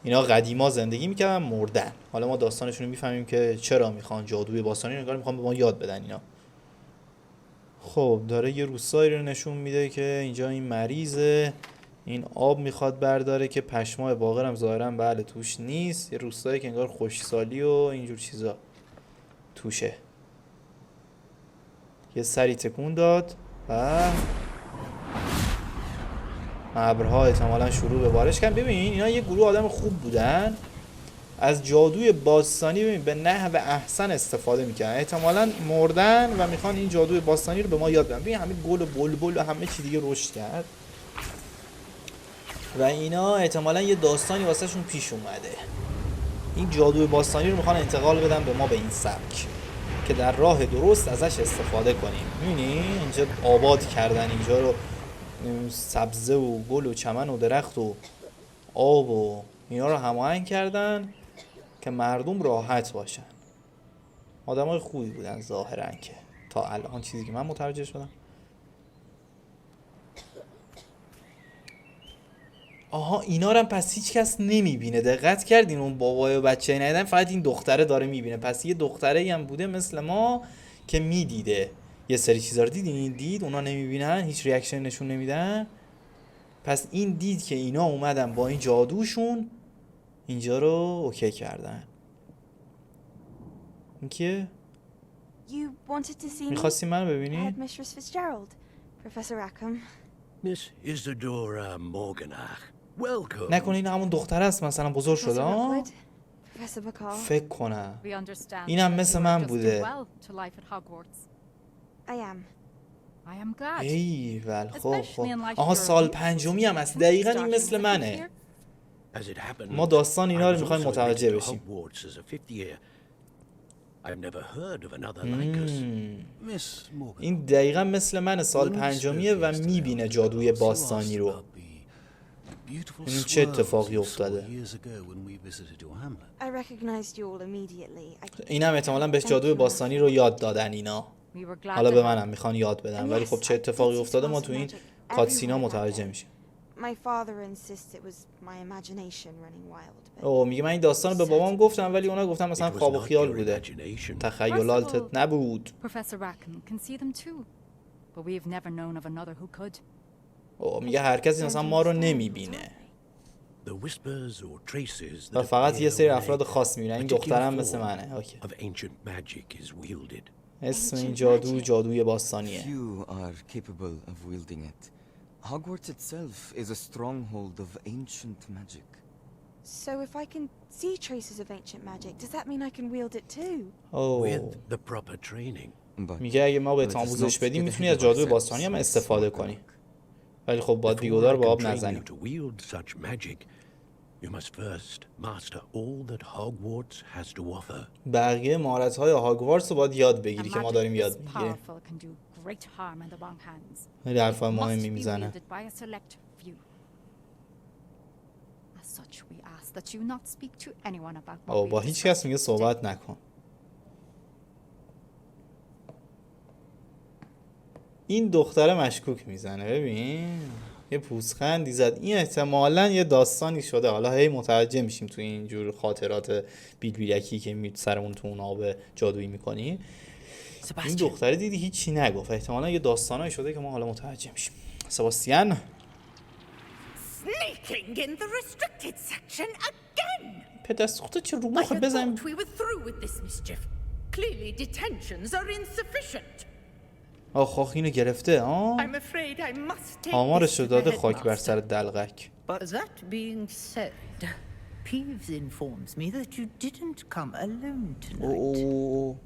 اینا قدیما زندگی میکردن، مردن. حالا ما داستانشون رو میفهمیم که چرا میخوان جادوی باستانی رو انگار میخوان به ما یاد بدن اینا. خب داره یه روستایی رو نشون میده که اینجا این مریضه، این آب میخواد برداره که پشمای باقرم ظاهرا بله توش نیست. یه روستایی که انگار خشکسالی و اینجور چیزا توشه. یه سری تکون داد و ابرها احتمالاً شروع به بارش کردن. ببین اینا یه گروه آدم خوب بودن، از جادوی باستانی ببین به نحو احسن استفاده میکنن. احتمالاً مردن و میخوان این جادوی باستانی رو به ما یاد بدن. ببین همه گل و بلبل و همه چی دیگه رشد کرد و اینا احتمالاً یه داستانی واسه شون پیش اومده. این جادوی باستانی رو میخوان انتقال بدن به ما به این سبک که در راه درست ازش استفاده کنیم. می‌بینی اینجا آباد کردن اینجا رو، سبزه و گل و چمن و درخت و آب و اینا رو هماهنگ کردن که مردم راحت باشن. آدمای خوبی بودن ظاهرا که تا الان چیزی که من متوجه شدم. آها اینا رو هم پس هیچ کس نمیبینه. دقت کردین اون بابای و بچه ندیدن، فقط این دختره داره میبینه. پس یه دختره هم بوده مثل ما که میدیده یه سری چیزا رو. دیدین دید اونا نمیبینن، هیچ ریاکشن نشون نمیدن. پس این دید که اینا اومدن با این جادوشون اینجا رو اوکی کردن. این کیه؟ میخواستی منو ببینی؟ Miss Isadora Morganach, welcome. نکنه این همون دختر است مثلا بزرگ شده ها؟ فکر کنم اینم مثل من بوده. ایول خب آها سال پنجمی هم هست. دقیقا این مثل منه. ما داستان اینا رو میخوایم متوجه بشیم. این دقیقا مثل من سال پنجمیه و میبینه جادوی باستانی رو. این چه اتفاقی افتاده؟ اینم احتمالاً بهش جادوی باستانی رو یاد دادن اینا. حالا به منم میخوان یاد بدن، ولی خب چه اتفاقی افتاده ما تو این کاتسینا متوجه میشیم. اوه میگه من این داستان رو به بابام گفتم ولی اونا گفتن مثلا خواب و خیال بوده، تخیلاتت نبود. اوه میگه هر کسی مثلا ما رو نمیبینه و فقط یه سری افراد خاص میبینن. این دخترم مثل منه. اوکی. اسم این جادوی باستانیه. Hogwarts itself is a stronghold of ancient magic. So if I can see traces of ancient magic, does that mean I can wield it too? With the proper training. میگه اگه ما به آموزش بدیم میتونی از جادوی باستانی هم استفاده کنی. ولی خب باید بیگودار به آب نزنیم. You must first master all that Hogwarts has to offer. بقیه مهارت‌های هاگوارتس رو باید یاد بگیری که ما داریم یاد میگیریم. خیلی حرفای مهمی میزنه. با هیچ کس میگه صحبت نکن. این دختره مشکوک میزنه. ببین یه پوزخندی زد. این احتمالاً یه داستانی شده. حالا هی متوجه میشیم تو اینجور خاطرات بیلبیلکی که سرمون تو اون آب جادویی میکنی. این دختره دیدی هیچی نگفت. احتمالاً یه داستانایی شده که ما حالا متوجه میشیم. سباستیان Sneaking in the restricted section again. پدر سوخته چه رو مخ بزنیم. We were through with this mischief. Clearly detentions are insufficient. آخ اینو گرفته ها. آمارش رو داده خاک بر سر دلغک. But that being said, Peeves informs me that you didn't come alone tonight.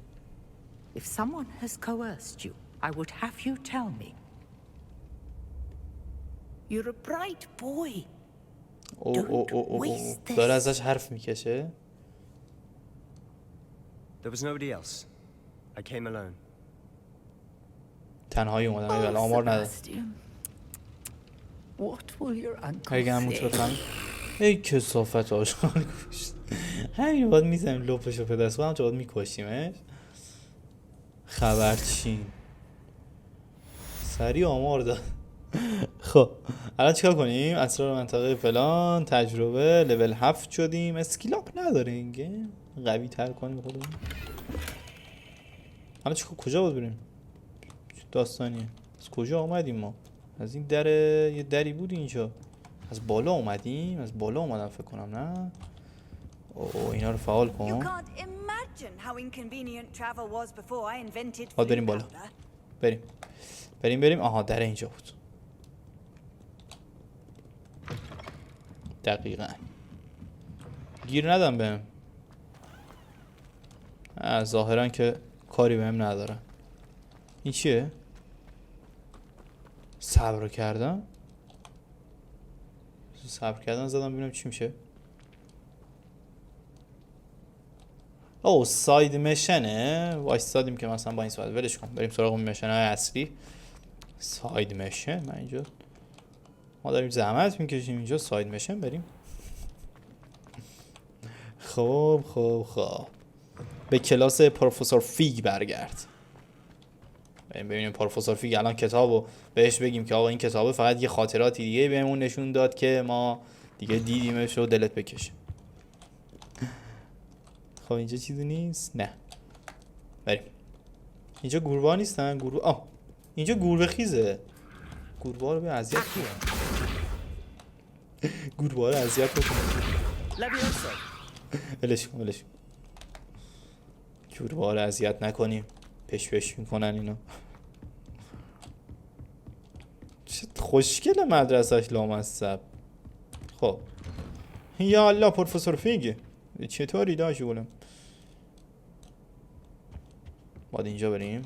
If someone has coerced you, I would have you tell me. You're a bright boy. داره ازش حرف میکشه. There was nobody else. I came alone. تنهایی اومدم ولی آمار نداره. What will your uncle اگه همون چطور ای کسافت آشغال گوشت. همین باید میزنیم لپشو به دست خودم باید میکشیمش. خبرچین سریع آمار داد. خب الان چیکار کنیم؟ اسرار منطقه فلان، تجربه، لول 7 شدیم. اسکیل اپ نداره این گیم. قوی تر کنیم خودمون. الان کجا باید بریم؟ داستانیه. از کجا آمدیم ما؟ از این در یه دری بود اینجا. از بالا اومدیم؟ از بالا اومدم فکر کنم نه؟ اینا رو فعال کن. باید بریم بالا. بریم. آها در اینجا بود. دقیقاً. گیر ندم بهم. ظاهرا که کاری بهم نداره. این چیه؟ صبر کردم زدم ببینم چی میشه. ساید میشنه. وایستادیم که مثلا با این ساید ولش کن بریم سراغ اون میشن های اصلی. ساید میشن من اینجا ما داریم زحمت میکشیم اینجا ساید میشن بریم. خب به کلاس پروفسور فیگ برگرد. ببینیم پروفسور فیگ الان کتابو بهش بگیم که آقا این کتابه فقط یه خاطراتی دیگه بهمون نشون داد که ما دیگه دیدیمش و دلت بکشه. خب اینجا چیزی نیست؟ نه بریم. اینجا گوربا نیستن؟ اینجا گوربه خیزه. گوربا رو به اذیت کنم. گوربا رو اذیت کنم. ولش کن. گوربا رو اذیت نکنیم. پش میکنن اینا. چه خوشگله مدرسهش لامصب. خب یا الله پروفسور فیگ چطوری داشت گلم؟ باید اینجا بریم.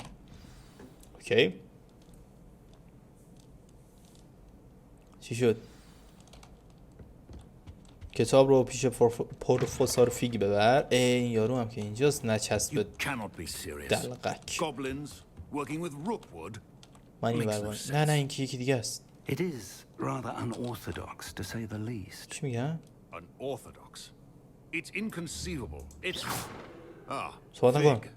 اوکی چی شد؟ کتاب رو پیش پروفسور فیگ ببر. این یارو هم که اینجاست نچسب به دلقک. من این بربان نه این که یکی دیگه است. It is rather unorthodox to say the least. چی میگن؟ Unorthodox. It's inconceivable. It's صحبت نکن.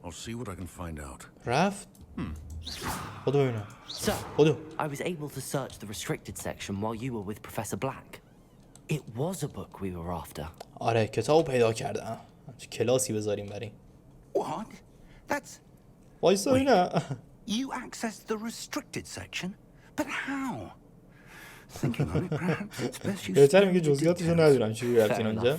I'll see what I can find out. رفت؟ خودو ببینم. So, I was able to search the restricted section while you were with Professor Black. It was a book we were after. آره کتابو پیدا کردم. کلاسی بذاریم بریم. What? That's... وایسا اینا. You accessed the restricted section? But how? Thinking on it, perhaps it's best you... بهتر میگه جزئیاتشو ندونم چجوری رفتین اونجا.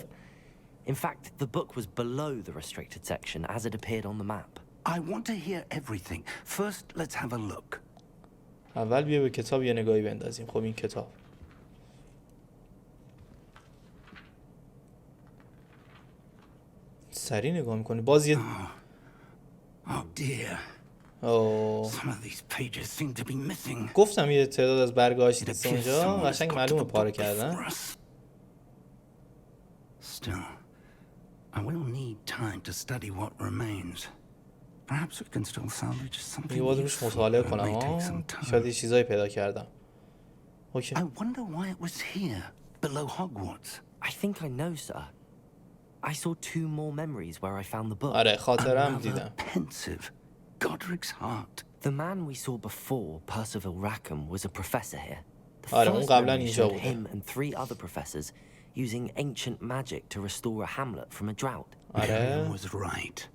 In fact, the book was below the restricted section as it appeared on the map. I want to hear everything. First, let's have a look. اول بیا به کتاب یه نگاهی بندازیم. خب این کتاب. سریع نگاه میکنی. باز یه Oh dear. Some of these pages seem to be missing. گفتم یه تعداد از برگاهاش نیست اونجا. قشنگ معلومه پاره کردن. Still, I will need time to study what remains. Perhaps we can still salvage something. یه بار روش مطالعه کنم شاید یه چیزایی پیدا کردم. اوکی. I wonder why it was here, below Hogwarts. I think I know, sir. I saw 2 more memories where I found the book. آره خاطرم دیدم. Pensive, Godric's heart. The man we saw before, Percival Rackham, was a professor here. The آره اون first قبلا memory اینجا showed بوده. him and 3 other professors using ancient magic to restore a hamlet from a drought. آره. Miriam was right.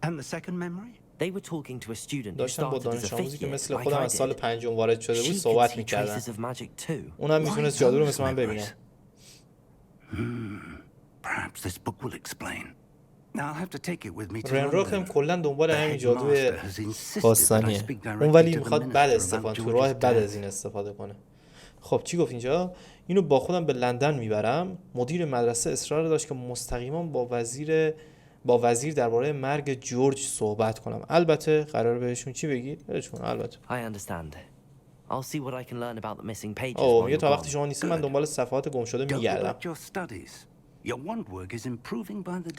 And the second memory? They were talking to a student who داشتم با started as a دانش آموزی fifth که year, مثل like خودم I از سال did. 5 وارد شده بود She could صحبت see می‌کردن. traces of magic too. اونم میتونست جادو رو مثل من ببینه. Perhaps this book will explain. رنروک هم کلا دنبال همین جادوی باستانیه. اون ولی میخواد بد استفاده تو راه بد از این استفاده کنه. خب چی گفت اینجا؟ اینو با خودم به لندن میبرم. مدیر مدرسه اصرار داشت که مستقیما با وزیر درباره مرگ جورج صحبت کنم. البته قرار بهشون چی بگی؟ بهشون البته. I understand. I'll see what I can learn about the missing pages. میگه تا وقتی شما نیستی من دنبال صفحات گم شده میگردم.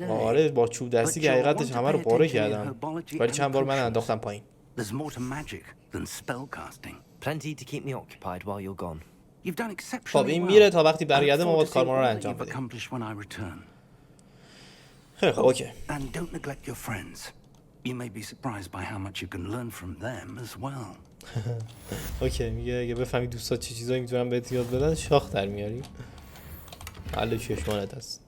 آره با چوب دستی که حقیقتش همه رو پاره کردم. ولی چند بار من انداختم پایین. Plenty to keep me occupied while you're gone. خب این میره تا وقتی برگرده ما باید کارمون رو انجام بدیم. خیلی خب اوکی. اوکی میگه اگه بفهمی دوستات چه چیزایی میتونن بهت یاد بدن شاخ در میاری. حل چشمانت هست.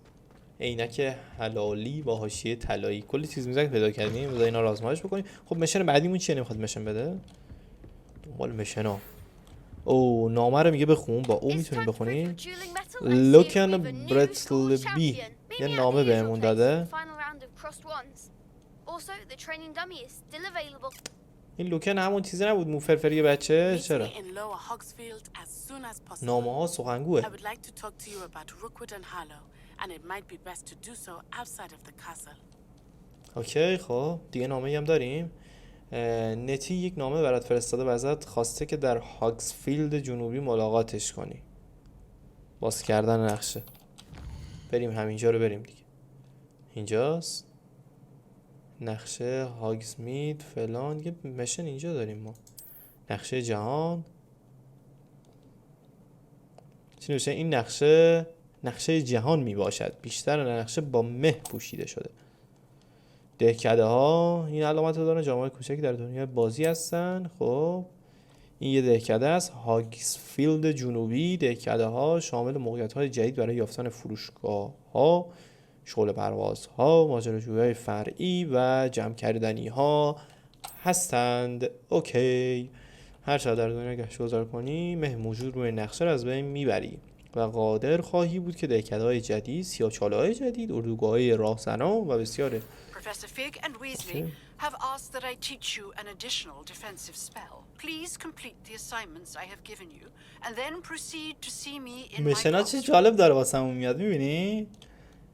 عینک حلالی با حاشیه طلایی. کلی چیز میزنه پیدا کردیم. بذار اینا رو آزمایش بکنیم. خب مشن بعدیمون چیه؟ نمیخواد مشن بده. دنبال مشنا. او نامه رو میگه بخون. با او میتونیم بخونیم. لوکن برتلبی یه نامه بهمون داده. این لوکن همون چیزی نبود مو فرفری بچه؟ چرا؟ نامه ها سخنگوه. اوکی خب دیگه نامه هم داریم. نتی یک نامه برات فرستاده و ازت خواسته که در هاگزفیلد جنوبی ملاقاتش کنی. باز کردن نقشه. بریم همینجا رو بریم دیگه. اینجاست نقشه هاگزمید فلان. یه مشن اینجا داریم ما. نقشه جهان چی نوشته؟ این نقشه جهان می باشد. بیشتر نقشه با مه پوشیده شده. دهکده ها این علامت رو دارن. جامعه کوچکی در دنیا بازی هستن. خب این یه دهکده است. هاگزفیلد جنوبی. دهکده ها شامل موقعیت های جدید برای یافتن فروشگاه ها، شغل پرواز ها، ماجراجویی فرعی و جمع کردنی ها هستند. اوکی. هر چقدر در دنیا گشت‌گذار کنی مه موجود روی نقشه رو از بین میبری و قادر خواهی بود که دهکده‌های جدید، سیاه‌چاله‌های جدید، اردوگاه‌های راهزنان و بسیار Professor Fig and Weasley have asked that I teach you an additional defensive spell. Please complete the assignments I have given you and then proceed to see me in my مشنا چه جالب داره واسمون میاد. میبینی؟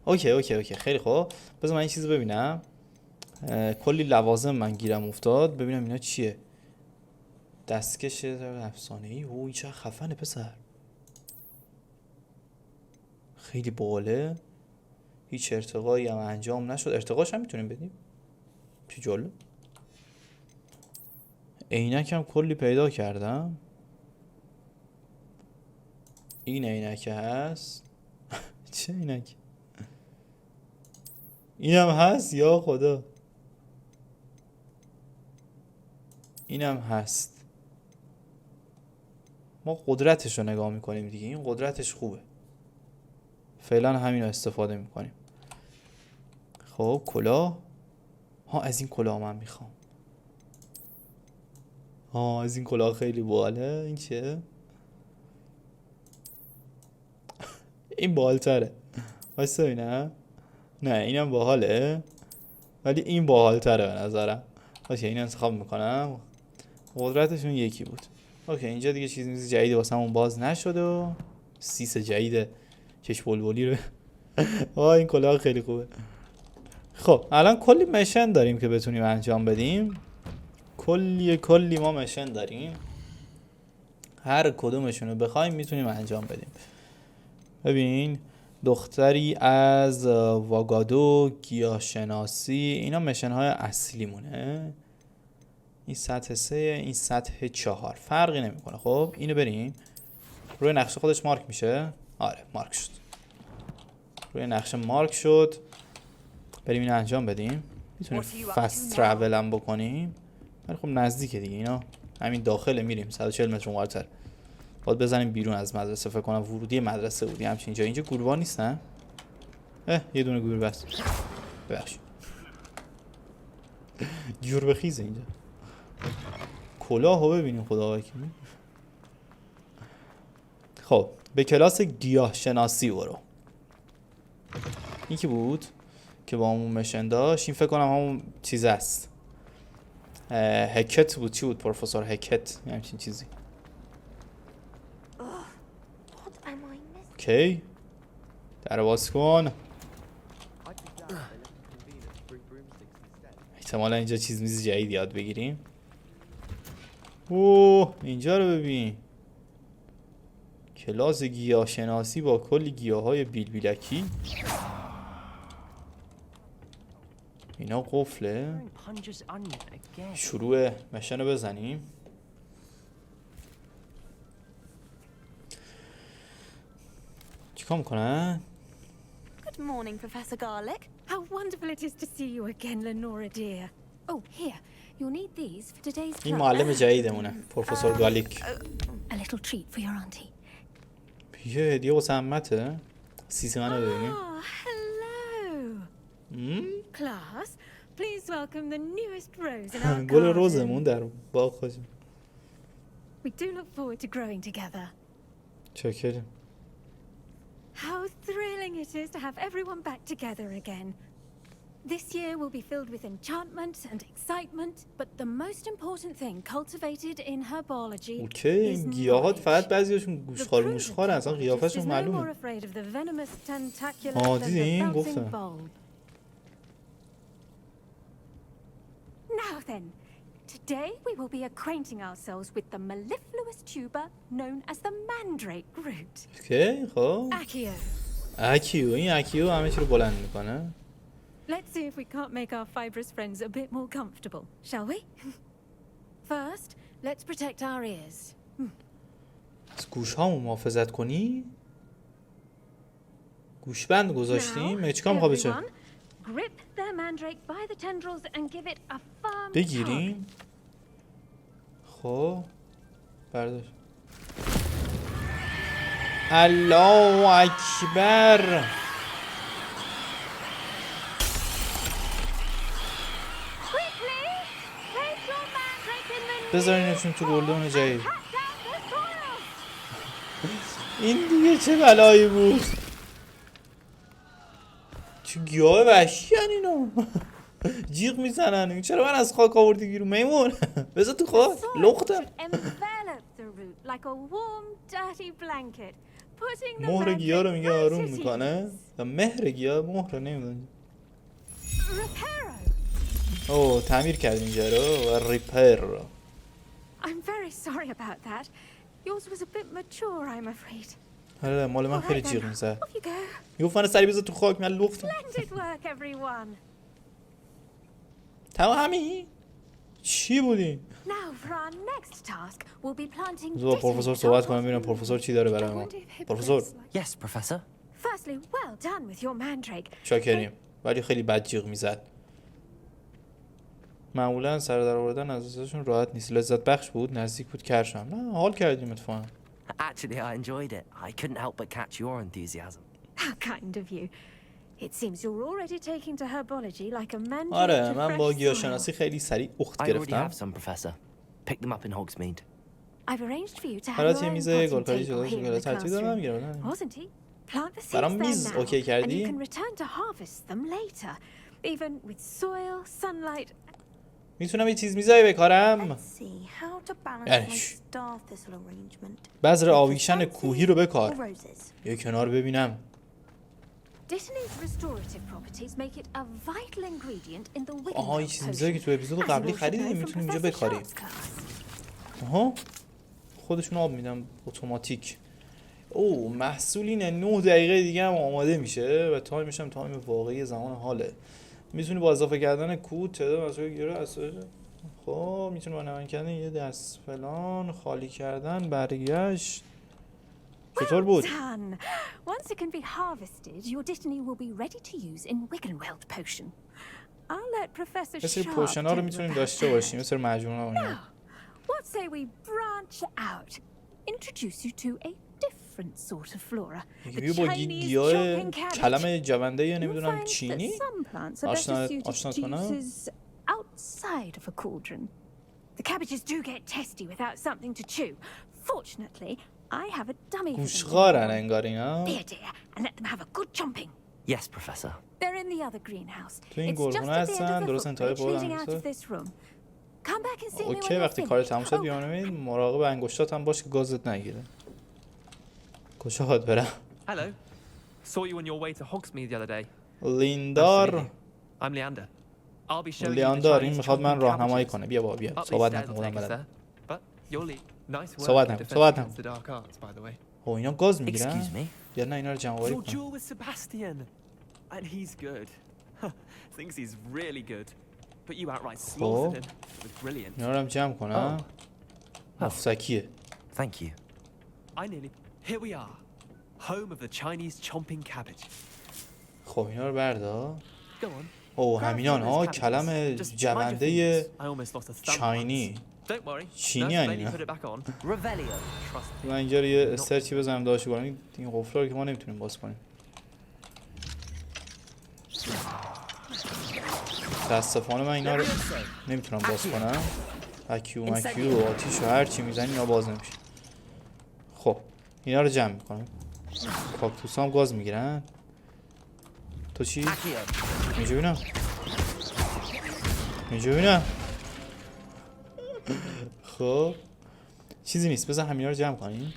اوکی خیلی خوب. بذار من این چیزو ببینم. کلی لوازم من گیرم افتاد. ببینم اینا چیه. دستکش افسانه‌ای. این چه خفنه پسر. خیلی باله. هیچ ارتقایی هم انجام نشد. ارتقاش هم میتونیم بدیم. چه جالب. عینک هم کلی پیدا کردم. این عینک هست. چه عینک؟ اینم هست یا خدا. اینم هست. ما قدرتش رو نگاه میکنیم دیگه. این قدرتش خوبه. فعلا همین رو استفاده میکنیم. خب کلاه. از این کلاه من میخوام. از این کلاه خیلی باله. این چیه؟ این بالتره. واسه اینه؟ نه اینم باحاله ولی این باحالتره به نظرم. اوکی این انتخاب میکنم. قدرتشون یکی بود. اوکی اینجا دیگه چیزی جدیدی واسمون باز نشد و سیس جدید چش بلبلی رو این کلاه خیلی خوبه. خب الان کلی مشن داریم که بتونیم انجام بدیم. کلی ما مشن داریم. هر کدومشون رو بخوایم میتونیم انجام بدیم. ببین دختری از واگادو، گیاهشناسی، اینا مشن های اصلی مونه. این سطح 3 این سطح 4 فرقی نمیکنه. خب اینو بریم روی نقشه خودش مارک میشه. آره مارک شد. روی نقشه مارک شد. بریم اینو انجام بدیم. میتونیم فست ترافل هم بکنیم. ولی خب نزدیکه دیگه. اینا همین داخل میریم 140 متر اونورتر. باید بزنیم بیرون از مدرسه. فکر کنم ورودی مدرسه بودی همچین جا. اینجا گوربا نیستن؟ یه دونه گور بس. ببخشید. جور بخیزه اینجا. کلاهو ببینیم خدا وکیلی. خب به کلاس گیاه شناسی برو. این کی بود؟ که با همون مشن داشت. این فکر کنم همون چیز است. هکت بود. چی بود؟ پروفسور هکت یا همچین چیزی. اوکی. در باز کن. احتمالا اینجا چیز میز جدید یاد بگیریم. اوه اینجا رو ببین. کلاس گیاه شناسی با کلی گیاهای بیلبیلکی. اینا قفله. شروع مشن رو بزنیم. چیکار میکنن؟ Good morning, Professor Garlic. How wonderful it is to see you again, Lenora dear. Oh, here. You'll need these for today's class. این معلم جدیدمونه، پروفسور گالیک. A little treat for your auntie. یه هدیه واسه عمته. سیسی منو ببینیم. Hello. Class, please welcome the newest rose in our گل روزمون در باغ خوشم. We do look forward to growing together. چاکریم. How thrilling it is to have everyone back together again. This year will be filled with enchantment and excitement, but the most important thing cultivated in herbology اوکی گیاهات فقط بعضیاشون گوشخوار موشخوار اصلا قیافشون معلومه. دیدین گفتم. Now then, today we will be acquainting ourselves with the mellifluous tuber known as the mandrake root. اوکی خب. اکیو این اکیو همه چی رو بلند میکنه. Let's see if we can't make our fibrous friends a bit more comfortable, shall we? First, let's protect our ears. از گوش هامون محافظت کنی؟ گوشبند گذاشتیم؟ مگه چیکار میخواد بشه؟ بگیریم؟ خب برداشت. الله اکبر. بذارینشون تو گلدون جدید. این دیگه چه بلایی بود؟ چه گیاه وحشی هن اینا. جیغ میزنن. چرا من از خاک آوردی گیرون میمون؟ بذار تو خاک لختم. مهر گیاه رو میگه آروم میکنه و مهر گیاه مهر نمیدونی. اوه تعمیر کردیم اینجا رو و ریپر رو. I'm very sorry about that. Yours was a bit mature, I'm afraid. آره مال من خیلی جیغ میزد. یه فن سری بذار تو خاک من لختم. Splendid work, everyone. تمام همین؟ چی بودی؟ Now for our next task, we'll be planting. با پروفسور صحبت کنم ببینم پروفسور چی داره برای ما. پروفسور. Yes, Professor. Firstly, well done with your mandrake. شاکریم. ولی خیلی بد جیغ میزد. معمولا سر در آوردن از ازشون راحت نیست. لذت بخش بود، نزدیک بود کرشم. نه حال کردیم اتفاقا. Actually, I enjoyed it. I couldn't help but catch your enthusiasm. How kind of you. It seems you're already taking to herbology like a man. آره من با گیاهشناسی خیلی سریع اخت گرفتم. I already have some, Professor. Pick them up in Hogsmeade. I've arranged for you to have حالا your یه own میز potting گلکاری table جدا here in شده the ترتیب دادم classroom. گرفتم. Wasn't he? Plant the seeds برام there میز now, اوکی and you کردی؟ can return to harvest them later, even with soil, sunlight. میتونم یه چیز میزایی بکارم؟ بذر آویشن کوهی رو بکار. یه کنار ببینم. آها این چیز میزایی که تو اپیزود قبلی خریدیم میتونیم اینجا بکاریم. آها خودشون آب میدم اتوماتیک. او محصول اینه 9 دقیقه دیگه هم آماده میشه و تایمش هم تایم واقعی زمان حاله. میتونی با اضافه کردن کود تعداد مسائل گیره اساس. خب میتونی با نمایش کردن یه دست فلان خالی کردن برگشت. چطور بود؟ Once it can be harvested, your destiny will be ready to use in Wiggenweld potion. I'll let Professor مثل Sharp پوشن ها رو میتونیم داشته باشیم مثل مجموعه ها اینا. What say we branch out? Introduce you to a different sort of flora. بیا با گیاه کلم جونده یا نمیدونم چینی آشنا کنم. Outside of a cauldron. The cabbages do get testy without something to chew. Fortunately, I have a dummy. گوشخوارن انگار اینا. There, dear, and let them have a good chomping. Yes, Professor. They're in the other greenhouse. تو این It's just گلخونه at the end هستن of the درست انتهای footbridge leading out پل. of this room. Come back and see me اوکی when you're وقتی کار finished. تموم شد بیانم مراقب انگشتات هم باش که گازت نگیره. کجا باید برم؟ Hello. Saw you on your way to Hogsmeade the other day. لیندار. I'm Leander. I'll be showing you the لیاندار این Chinese میخواد من chomping راهنمایی cabbages. کنه. بیا بابا بیا. Up these صحبت stairs نکن will خودم take us بلدم. there. But you'll lead. Nice work. صحبت in نکن. defending صحبت against نکن. the dark arts, by the way. او اینا گاز میگیرن. Excuse me. بیا نه اینا رو جمع آوری Your کن. duel with Sebastian. And he's good. Thinks he's really good. But you outright slaughtered him. It was brilliant. اینا رو هم جمع کنم. مفسکیه. Thank you. I nearly... Here we are. Home of the Chinese chomping cabbage. خب اینا رو بردار. Go on. او همینان ها کلم جونده چاینی چینی اینا. من اینجا رو یه استرچی بزنم داشته کنم این قفلا که ما نمیتونیم باز کنیم. متاسفانه من اینا رو نمیتونم باز کنم. اکیو مکیو آتیش و هر چی میزنی اینا باز نمیشه. خب اینا رو جمع میکنم. کاکتوس هم گاز میگیرن. تو چی؟ اینجا بینم اینجا بینم. خب چیزی نیست بذار همینا رو جمع کنیم.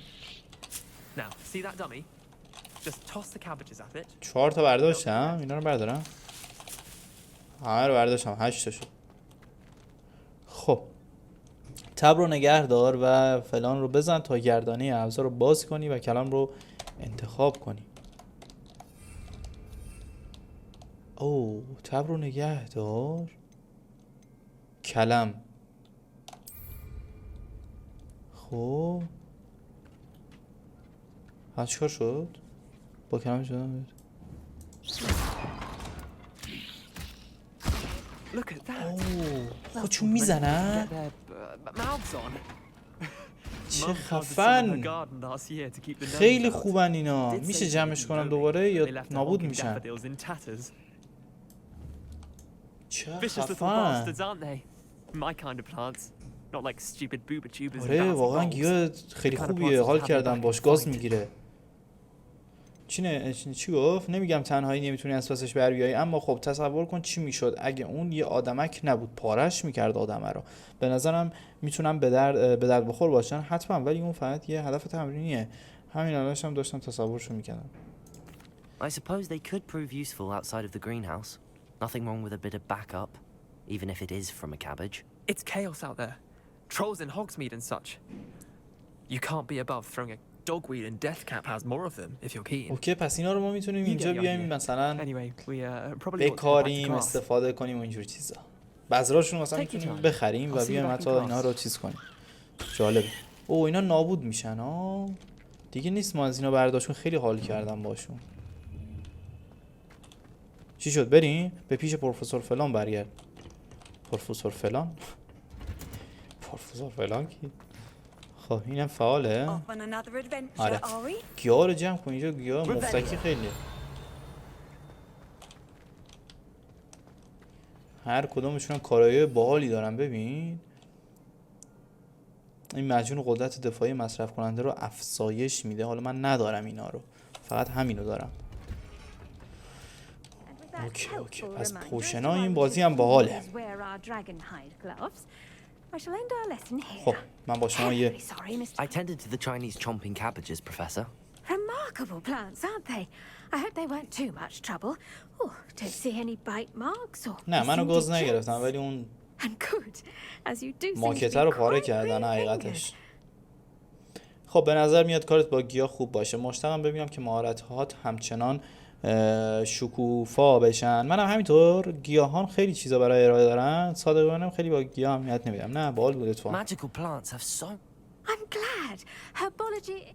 4 تا برداشتم اینا رو بردارم. همه رو برداشتم 8 تا شد. خب تب رو نگه دار و فلان رو بزن تا گردانه ابزار رو باز کنی و کلام رو انتخاب کنی. او تب رو نگه دار. کلم. خب ها چیکار شد؟ با کلم شدم. خب چون میزنن؟ چه خفن. خیلی خوبن اینا. میشه جمعش کنم دوباره یا نابود میشن؟ چه خفن. آره واقعا گیاه خیلی خوبیه. حال کردم باش. گاز میگیره. چی گفت؟ نمیگم تنهایی نمیتونی از پسش بر بیایی، اما خب تصور کن چی میشد اگه اون یه آدمک نبود، پارش میکرد آدمه رو. به نظرم میتونم به درد بخور باشن حتما، ولی اون فقط یه هدف تمرینیه. همین الانش هم داشتم تصورشو میکردم. I suppose they could prove useful outside of the greenhouse. Nothing wrong with a bit of backup, even if it is from a cabbage. It's chaos out there. Trolls in Hogsmeade and such. You can't be above throwing a dogweed and deathcap has more of them if you're keen. اوکی پس اینا رو ما میتونیم اینجا بیایم مثلا بکاریم، استفاده کنیم و اینجور چیزا. بذراشون مثلا میتونیم بخریم و بیایم حتی اینا رو چیز کنیم. جالبه. او اینا نابود میشن ها. دیگه نیست ما از اینا برداشتون. خیلی حال کردم باشون. چی شد؟ بریم به پیش پروفسور فلان برگرد. پروفسور فلان؟ پروفسور فلان کی؟ خب اینم فعاله. آره گیاه رو جمع کن. اینجا گیاه مفتکی خیلی. هر کدومشون کارایی باحالی دارن. ببین این معجون قدرت دفاعی مصرف کننده رو افزایش میده. حالا من ندارم اینا رو، فقط همینو دارم. اوکی پس پوشنا این بازی هم باحاله. خب من با شما یه I tended to the Chinese chomping cabbages, Professor. Remarkable plants, aren't they? I hope they weren't too much trouble. Oh, don't see any bite marks or. نه منو گاز نگرفتم ولی اون ماکته رو پاره کردن حقیقتش. خب به نظر میاد کارت با گیاه خوب باشه. مشتاقم ببینم که مهارت‌هات همچنان شکوفا بشن. منم همینطور. گیاهان خیلی چیزا برای ارائه دارن. صادقانه خیلی با گیاه اهمیت نمیدم. نه باحال بوده تو. Magical plants have so. I'm glad. Herbology.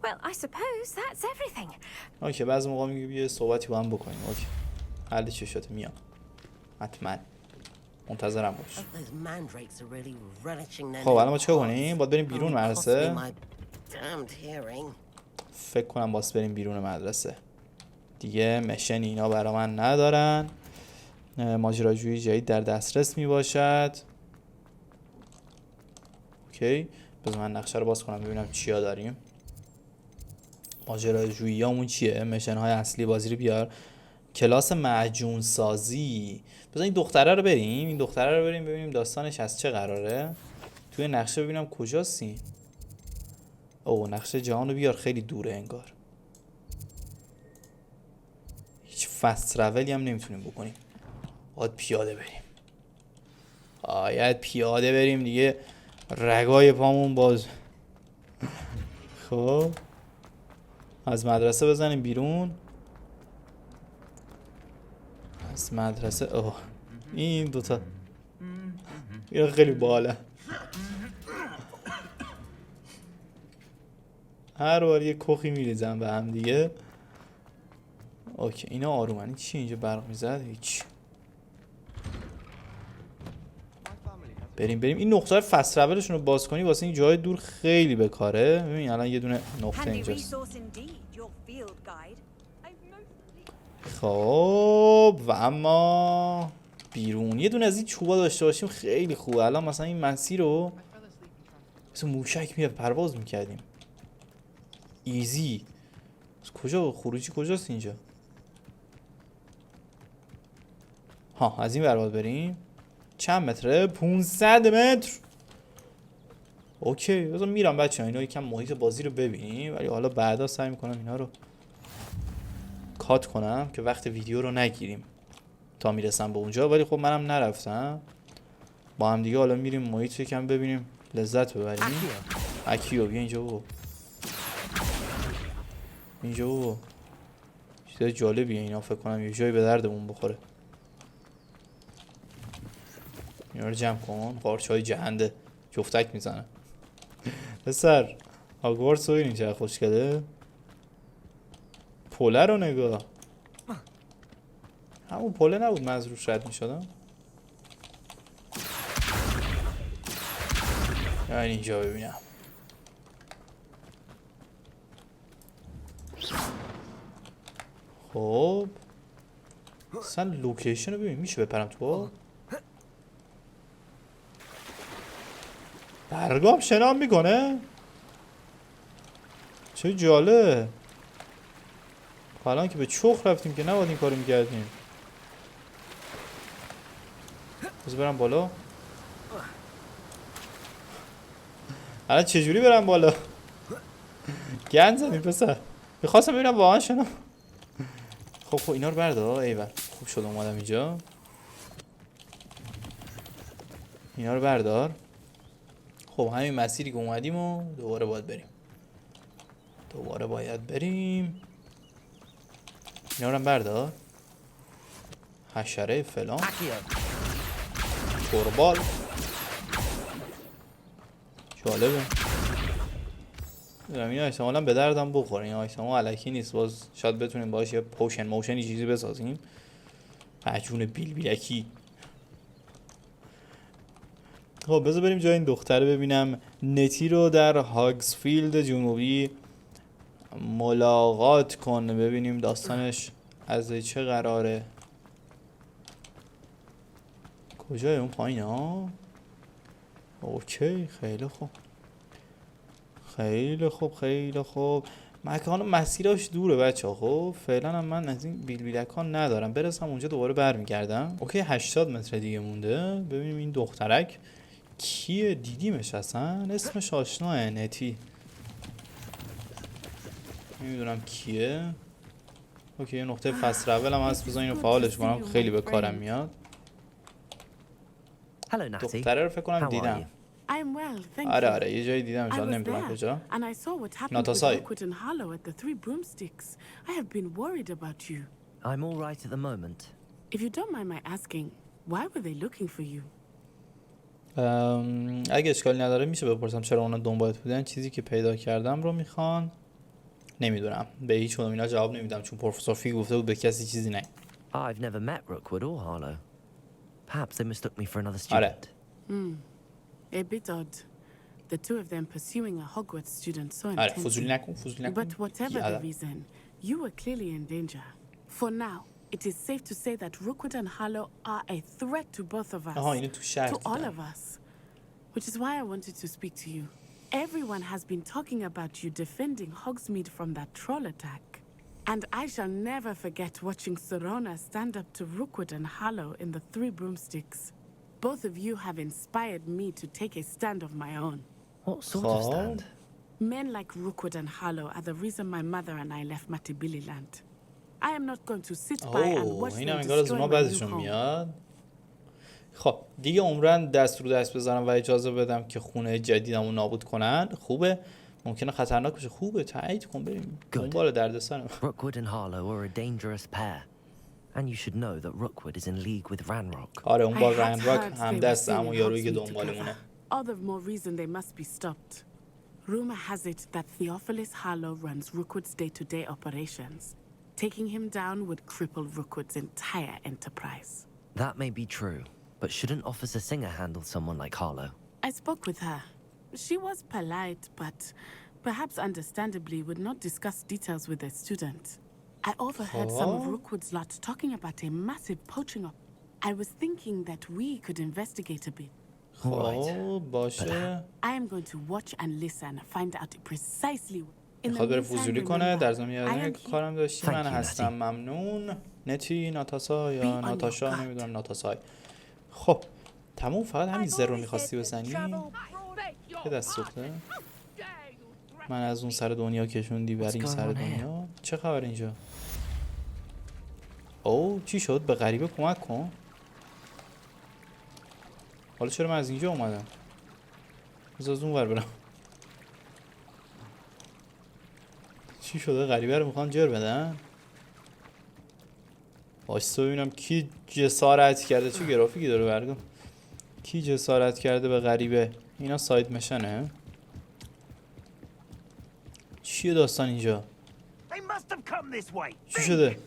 Well, I suppose that's everything. اوکی بعضی موقع میگه یه صحبتی با هم بکنیم. اوکی حل چه شده میام. حتما منتظرم باش. خب الان ما چیکار کنیم؟ باید بریم بیرون مدرسه. فکر کنم باید بریم بیرون مدرسه. دیگه مشن اینا برا من ندارن. ماجراجویی جدید در دسترس می باشد. اوکی بذار من نقشه رو باز کنم ببینم چیا داریم. ماجراجویی همون چیه؟ مشن های اصلی بازی رو بیار. کلاس معجون سازی. بذار این دختره رو بریم، این دختره رو بریم ببینیم داستانش از چه قراره. توی نقشه ببینم کجاست این. اوه نقشه جهان رو بیار، خیلی دوره انگار. هیچ فست تراولی هم نمیتونیم بکنیم. باید پیاده بریم. باید پیاده بریم دیگه، رگای پامون باز. خب از مدرسه بزنیم بیرون. از مدرسه اوه این دوتا این خیلی باله. هر بار یه کخی میریزم به هم دیگه. اوکی اینا آرومن. چی اینجا برق میزد؟ هیچ. بریم این نقطه فست ترافلشون رو باز کنی واسه این جای دور خیلی بکاره. ببین الان یه دونه نقطه اینجاست. خب و اما بیرون یه دونه از این چوبا داشته باشیم خیلی خوبه. الان مثلا این مسیر رو مثل موشک میاد پرواز میکردیم ایزی. کجا خروجی کجاست اینجا؟ ها از این ور بریم. چند متره؟ 500 متر. اوکی بذار میرم بچه ها، اینا یکم محیط بازی رو ببینیم، ولی حالا بعدا سعی میکنم اینا رو کات کنم که وقت ویدیو رو نگیریم تا میرسم به اونجا. ولی خب منم نرفتم. با هم دیگه حالا میریم محیط رو یکم ببینیم، لذت ببریم. اکیو بیا اینجا بابا. اینجا بابا چیز جالبیه اینا، فکر کنم یه جایی به دردمون بخوره. اینا رو جمع کن. قارچهای جهنده جفتک میزنه. پسر هاگوارتس رو ببین چقدر خوشگله. پله رو نگاه. همون پله نبود من از روش رد میشدم. یا اینجا ببینم. خب اصلا لوکیشن رو ببین. میشه بپرم تو؟ برگام شنام میکنه. چه جالب. حالا که به چخ رفتیم که نباید این کارو میکردیم. بذار برم بالا. الان چجوری برم بالا؟ گند زدیم پسر. میخواستم ببینم واقعا شنو. خب اینا رو بردار. ایول خوب شد اومدم اینجا. اینا رو بردار. خب همین مسیری که اومدیم و دوباره باید بریم. اینا رو هم بردار. حشره فلان توربال جالبه. اینا احتمالا به دردم بخوره. این آیتم ها علکی نیست. باز شاید بتونیم باهاش یه پوشن موشنی چیزی بسازیم. پهجون بیلکی. خب بذار بریم جای این دختره ببینم. نتی رو در هاگزفیلد جنوبی ملاقات کن ببینیم داستانش از چه قراره. کجای اون پایین ها؟ اوکی خیلی خوب. مکان مسیراش دوره بچه ها. خب فعلا هم من از این بیلکان ندارم. برسم اونجا دوباره برمیگردم. اوکی 80 متر دیگه مونده. ببینیم این دخترک کیه. دیدیمش اصلا؟ اسمش آشناه. نتی نمیدونم کیه. اوکی نقطه فست ترافل هم هست. بذار اینو فعالش کنم خیلی به کارم میاد. دختره رو فکر کنم دیدم. آره یه جایی دیدم شاید نمیدونم کجا. ناتاسای. I'm all right at the moment. If you don't mind my asking, why were they looking for you? اگه اشکالی نداره میشه بپرسم چرا اونا دنبالت بودن؟ چیزی که پیدا کردم رو میخوان. نمیدونم. به هیچ کدوم اینا جواب نمیدم چون پروفسور فی گفته بود به کسی چیزی نگید. I've never met Rookwood or Harlow. Perhaps they mistook me for another student. A bit odd. The two of them pursuing a Hogwarts student so intensely. فضولی نکن. But whatever the reason, you were clearly in danger. For now, it is safe to say that Rookwood and Harlow are a threat to both of us. To all of us. Which is why I wanted to speak to you. Everyone has been talking about you defending Hogsmeade from that troll attack. And I shall never forget watching Serona stand up to Rookwood and Harlow in the Three Broomsticks. Both of you have inspired me to take a stand of my own. What sort of stand? Men like Rookwood and Harlow are the reason my mother and I left Matibili land. I am not going to sit by and watch them destroy my new home. خب دیگه عمرن دست رو دست بزنم و اجازه بدم که خونه جدیدمو نابود کنن. خوبه؟ ممکنه خطرناک بشه. خوبه، تایید کن بریم دنبال دردسرم. Rookwood and Harlow are a dangerous pair. And you should know that Rookwood is in league with Ranrock. آره اون با رنراک هم دست همون یارویی که دنبالمونه. All the more reason they must be stopped. Rumor has it that Theophilus Harlow runs Rookwood's day-to-day operations. Taking him down would cripple Rookwood's entire enterprise. That may be true, but shouldn't Officer Singer handle someone like Harlow? I spoke with her. She was polite, but perhaps understandably would not discuss details with a student. I overheard some of Rookwood's lot talking about a massive poaching op. I was thinking that we could investigate a bit. باشه. I am going to watch and listen, find out precisely. میخواد بره فضولی کنه. در ضمن یادم کارم داشتی. من هستم. ممنون. نتی ناتاسا یا ناتاشا نمیدونم ناتاسای. خب تموم. فقط همین زر رو میخواستی بزنی؟ که دست سوخته؟ من از اون سر دنیا کشوندی بر این سر دنیا. چه خبر اینجا؟ اوه چی شد؟ به غریبه کمک کن. حالا چرا من از اینجا اومدم؟ بذار از اون ور برم. چی شده؟ غریبه رو میخوان جر بدن؟ واسه ببینم کی جسارت کرده. چه گرافیکی داره برگم. کی جسارت کرده به غریبه؟ اینا ساید مشنه؟ چیه داستان اینجا؟ چی شده؟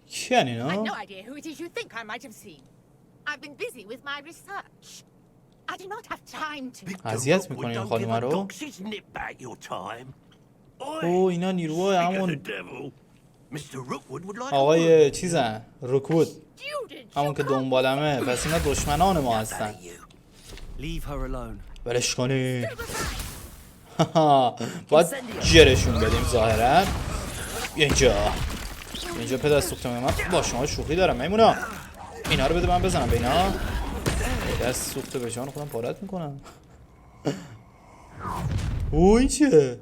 کی هن اینا؟ اذیت میکنه این خانومه رو؟ اوه اینا نیروهای همون آقای چیزن روکوود، همون که دنبالمه. پس اینا دشمنان ما هستن. ولش کنی. باید جرشون بدیم ظاهرا. اینجا پدر سوخته من با شما شوخی دارم میمونا. اینا رو بده من بزنم به اینا. دست سوخته به جان خودم پارت میکنم. اوه چیه؟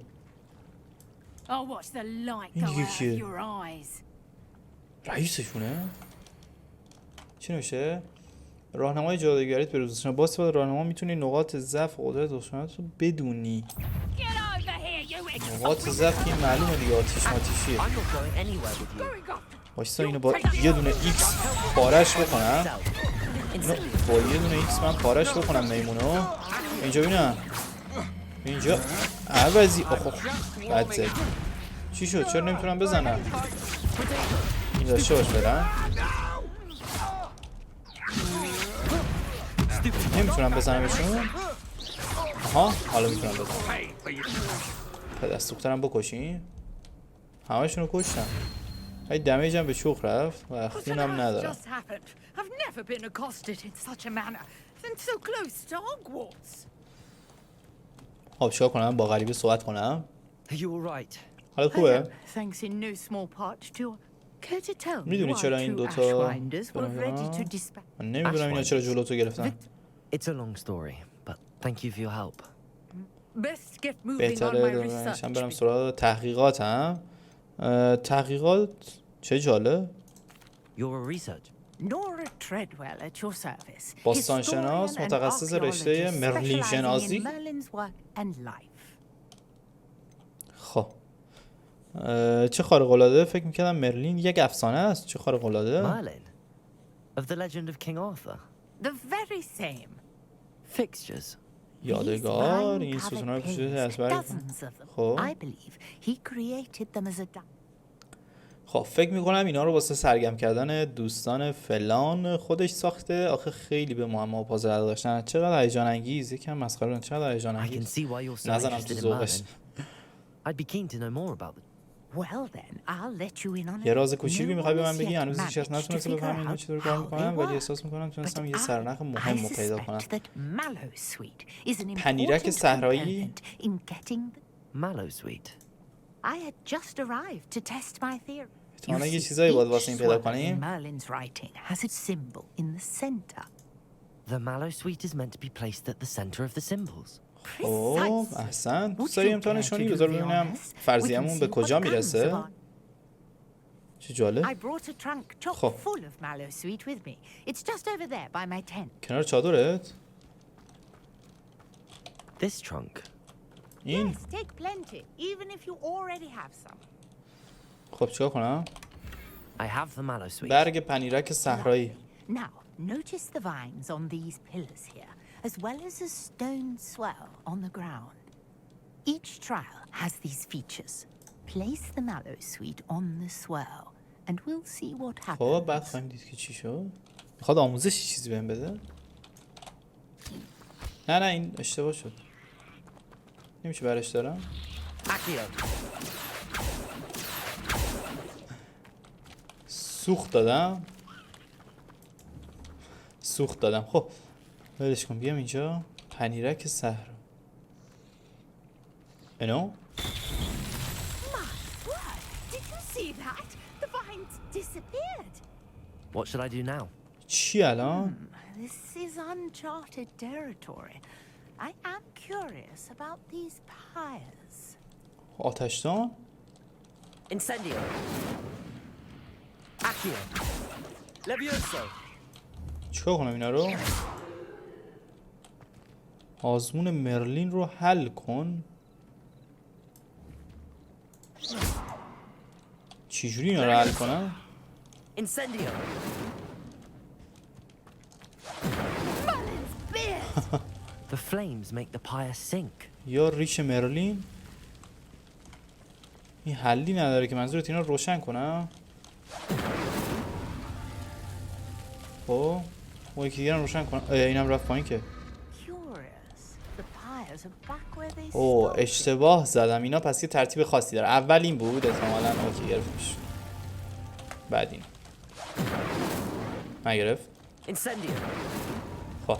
این دیگه کیه؟ رئیسشونه؟ چی نوشه؟ راهنمای جادوگریت به روزشون. با استفاده راهنما میتونی نقاط ضعف و قدرت دشمنت رو بدونی. نقاط ضعف که معلومه دیگه. آتیش ماتیشیه. باشتا اینو با یه دونه ایکس پارش بکنم. اینو با یه دونه ایکس من پارش بکنم میمونو. اینجا بینم. اینجا عوضی. آخو بد زد. چی شد؟ چرا نمیتونم بزنم؟ این داشته باش برم. نمیتونم بزنمشون. آها حالا میتونم بزنم. پدست دخترم بکشین. همشون رو کشتم. های دمیج هم به شوخ رفت و خونم ندارم. خب چیکار کنم؟ با غریبه صحبت کنم؟ حالا خوبه؟ میدونی چرا این دوتا من نمیدونم اینا چرا جلوتو گرفتن. It's a long story, but thank you for your help. بهتره من برم سراغ تحقیقاتم. تحقیقات چه جالب. باستانشناس متخصص رشته مرلین شناسی. خب چه خارق العاده. فکر میکردم مرلین یک افسانه است. چه خارق العاده. Merlin of the legend of King Arthur. The very same. Fixtures. یادگار. این ستون‌ها رو پوشیده از برگ. خب خب فکر میکنم اینا رو واسه سرگرم کردن دوستان فلان خودش ساخته. آخه خیلی به معما پازل داشتن. چقدر هیجان انگیز. یکم مسخره. چقدر هیجان انگیز. نزنم تو ذوقش. یه راز کوچیکی میخوای به من بگی؟ هنوز هیچ کس نتونسته بفهمه اینا چطور کار میکنن، ولی احساس میکنم تونستم یه سرنخ مهم رو پیدا کنم. پنیرک صحرایی. Mallow Sweet. I had just arrived to test my theory. احتمالاً یه چیزایی باید واسه این پیدا کنیم. Merlin's writing has its symbol in the center. The mallow sweet is meant to be placed at the center of the symbols. اوه احسن. دوست داری امتحانشونی بذار ببینم فرضیه‌مون به کجا میرسه. چه جالب. I brought a trunk chock full of mallow sweet with me. It's just over there by my tent. کنار چادرت؟ This trunk. این. Yes, take plenty, even if you already have some. خب چیکار کنم؟ I have the mallow sweet. برگ پنیرک صحرایی. Now, notice the vines on these pillars here, as well as a stone swell on the ground. Each trial has these features. Place the mallow sweet on the swell, and we'll see what happens. خب بعد خواهیم دید که چی شد. میخواد آموزشی چیزی بهم بده؟ نه این اشتباه شد. نمیشه برش دارم؟ سوخت دادم. خب ولش کن بیام اینجا. پنیرک صحرا. اینو؟ What should I do now? چی الان؟ This is uncharted territory. I am curious about these pyres. آتشدان؟ Incendio. Accio. Levioso. چیکار کنم اینا رو؟ آزمون مرلین رو حل کن. چجوری اینا رو حل کنم؟ Incendio. The flames make the pyre sink. یا ریش مرلین؟ این حلی نداره که منظورت اینا رو روشن کنم؟ خب اون یکی دیگه رو روشن کنم. اینم رفت پایین که. اوه اشتباه زدم. اینا پس یه ترتیب خاصی داره. اول این بود احتمالاً. اوکی گرفتش. بعد این من گرفت. خب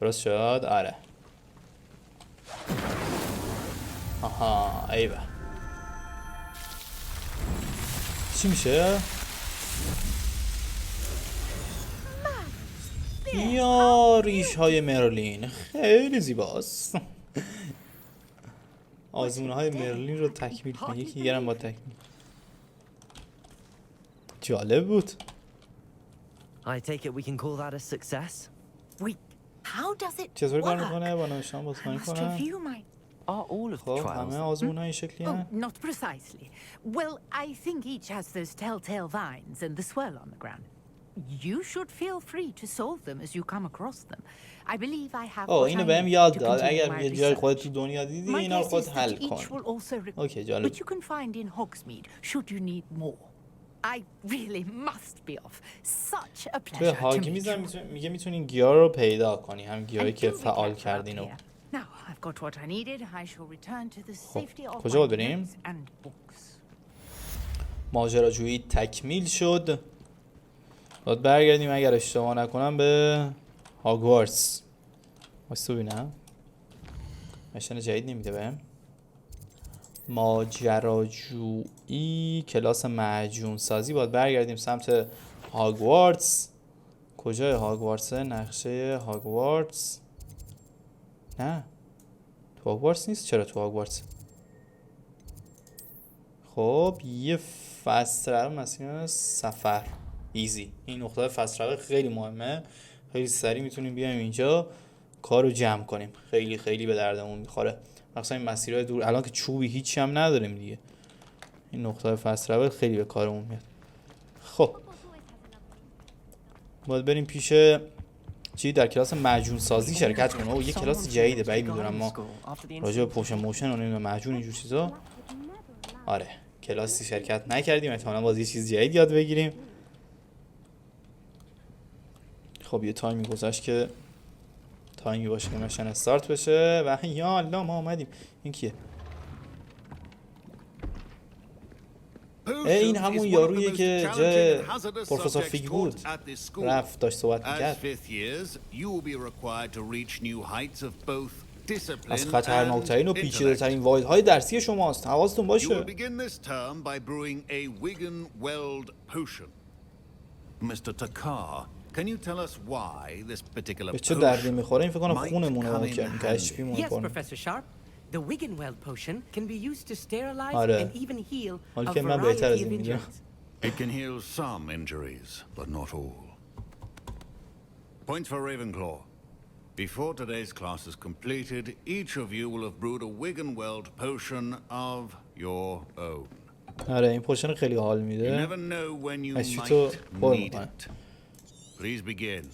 درست شد. آره آها ایوه. چی میشه؟ یا ریش های مرلین خیلی زیباست. آزمونه های مرلین رو تکمیل کن. یکی دیگه هم با تکمیل. جالب بود. I take it we can call that a success. Wait, how does it چطور کار میکنه؟ با نوشتن بازخوانی کنم. Are all of the خب همه آزمون های شکلی هم؟ Not precisely. Well, I think each has those telltale vines and the swirl on the ground. You should feel free to solve them as you come across them. I believe I have. اینو بهم یاد داد. اگر یه جای خودت تو دنیا دیدی اینا رو خودت حل کن. اوکی جالب. But you can find in Hogsmeade should you need more. I really must be off. Such a pleasure. تو هاگ میگه میتونین گیاه رو پیدا کنی. هم گیاهی که فعال کردین رو. Now I've got what I needed. I shall return to the safety of کجا my بریم؟ books and books. ماجراجویی تکمیل شد. باید برگردیم اگر اشتباه نکنم به هاگوارتس. واسه ببینم. مشن جدید نمیده بهم. ماجراجویی کلاس معجون سازی. باید برگردیم سمت هاگوارتس. کجای هاگوارتس؟ نقشه هاگوارتس. نه تو هاگوارتس نیست. چرا تو هاگوارتس؟ خب یه فصل مسیر سفر ایزی. این نقطه فصل خیلی مهمه. خیلی سریع میتونیم بیایم اینجا کارو جمع کنیم. خیلی خیلی به دردمون میخوره. مثلا این مسیرهای دور الان که چوبی هیچی هم نداریم دیگه. این نقطه فصل خیلی به کارمون میاد. خب باید بریم پیش چی در کلاس معجون سازی شرکت کنیم. یه کلاس جدیده. بعید میدونم ما راجع به پوشن موشن و نمیدونم معجون اینجور چیزا. آره کلاسی شرکت نکردیم. احتمالاً باز یه چیز جدید یاد بگیریم. خب یه تایمی گذشت که تایمی باشه که مشن استارت بشه و یا الله ما اومدیم. این کیه؟ این همون یارویه که جای پروفسور فیگ بود. رفت داشت صحبت میکرد. از خطرناکترین و پیچیده‌ترین واحدهای درسی شماست. حواستون باشه. به چه دردی میخوره؟ این فکر کنم خونمونه که اچ پی مونه کنه. The Wiggenweld potion can be used to sterilize آره. and even heal حالی a که من بهتر از variety of این میدونم. It can heal some injuries, but not all. Points for Ravenclaw. Before today's class is completed, each of you will have brewed a Wiggenweld potion of your own. آره این پوشن خیلی حال You میده. never know when you اچ پی might تو پر need میکنه. it. Please begin.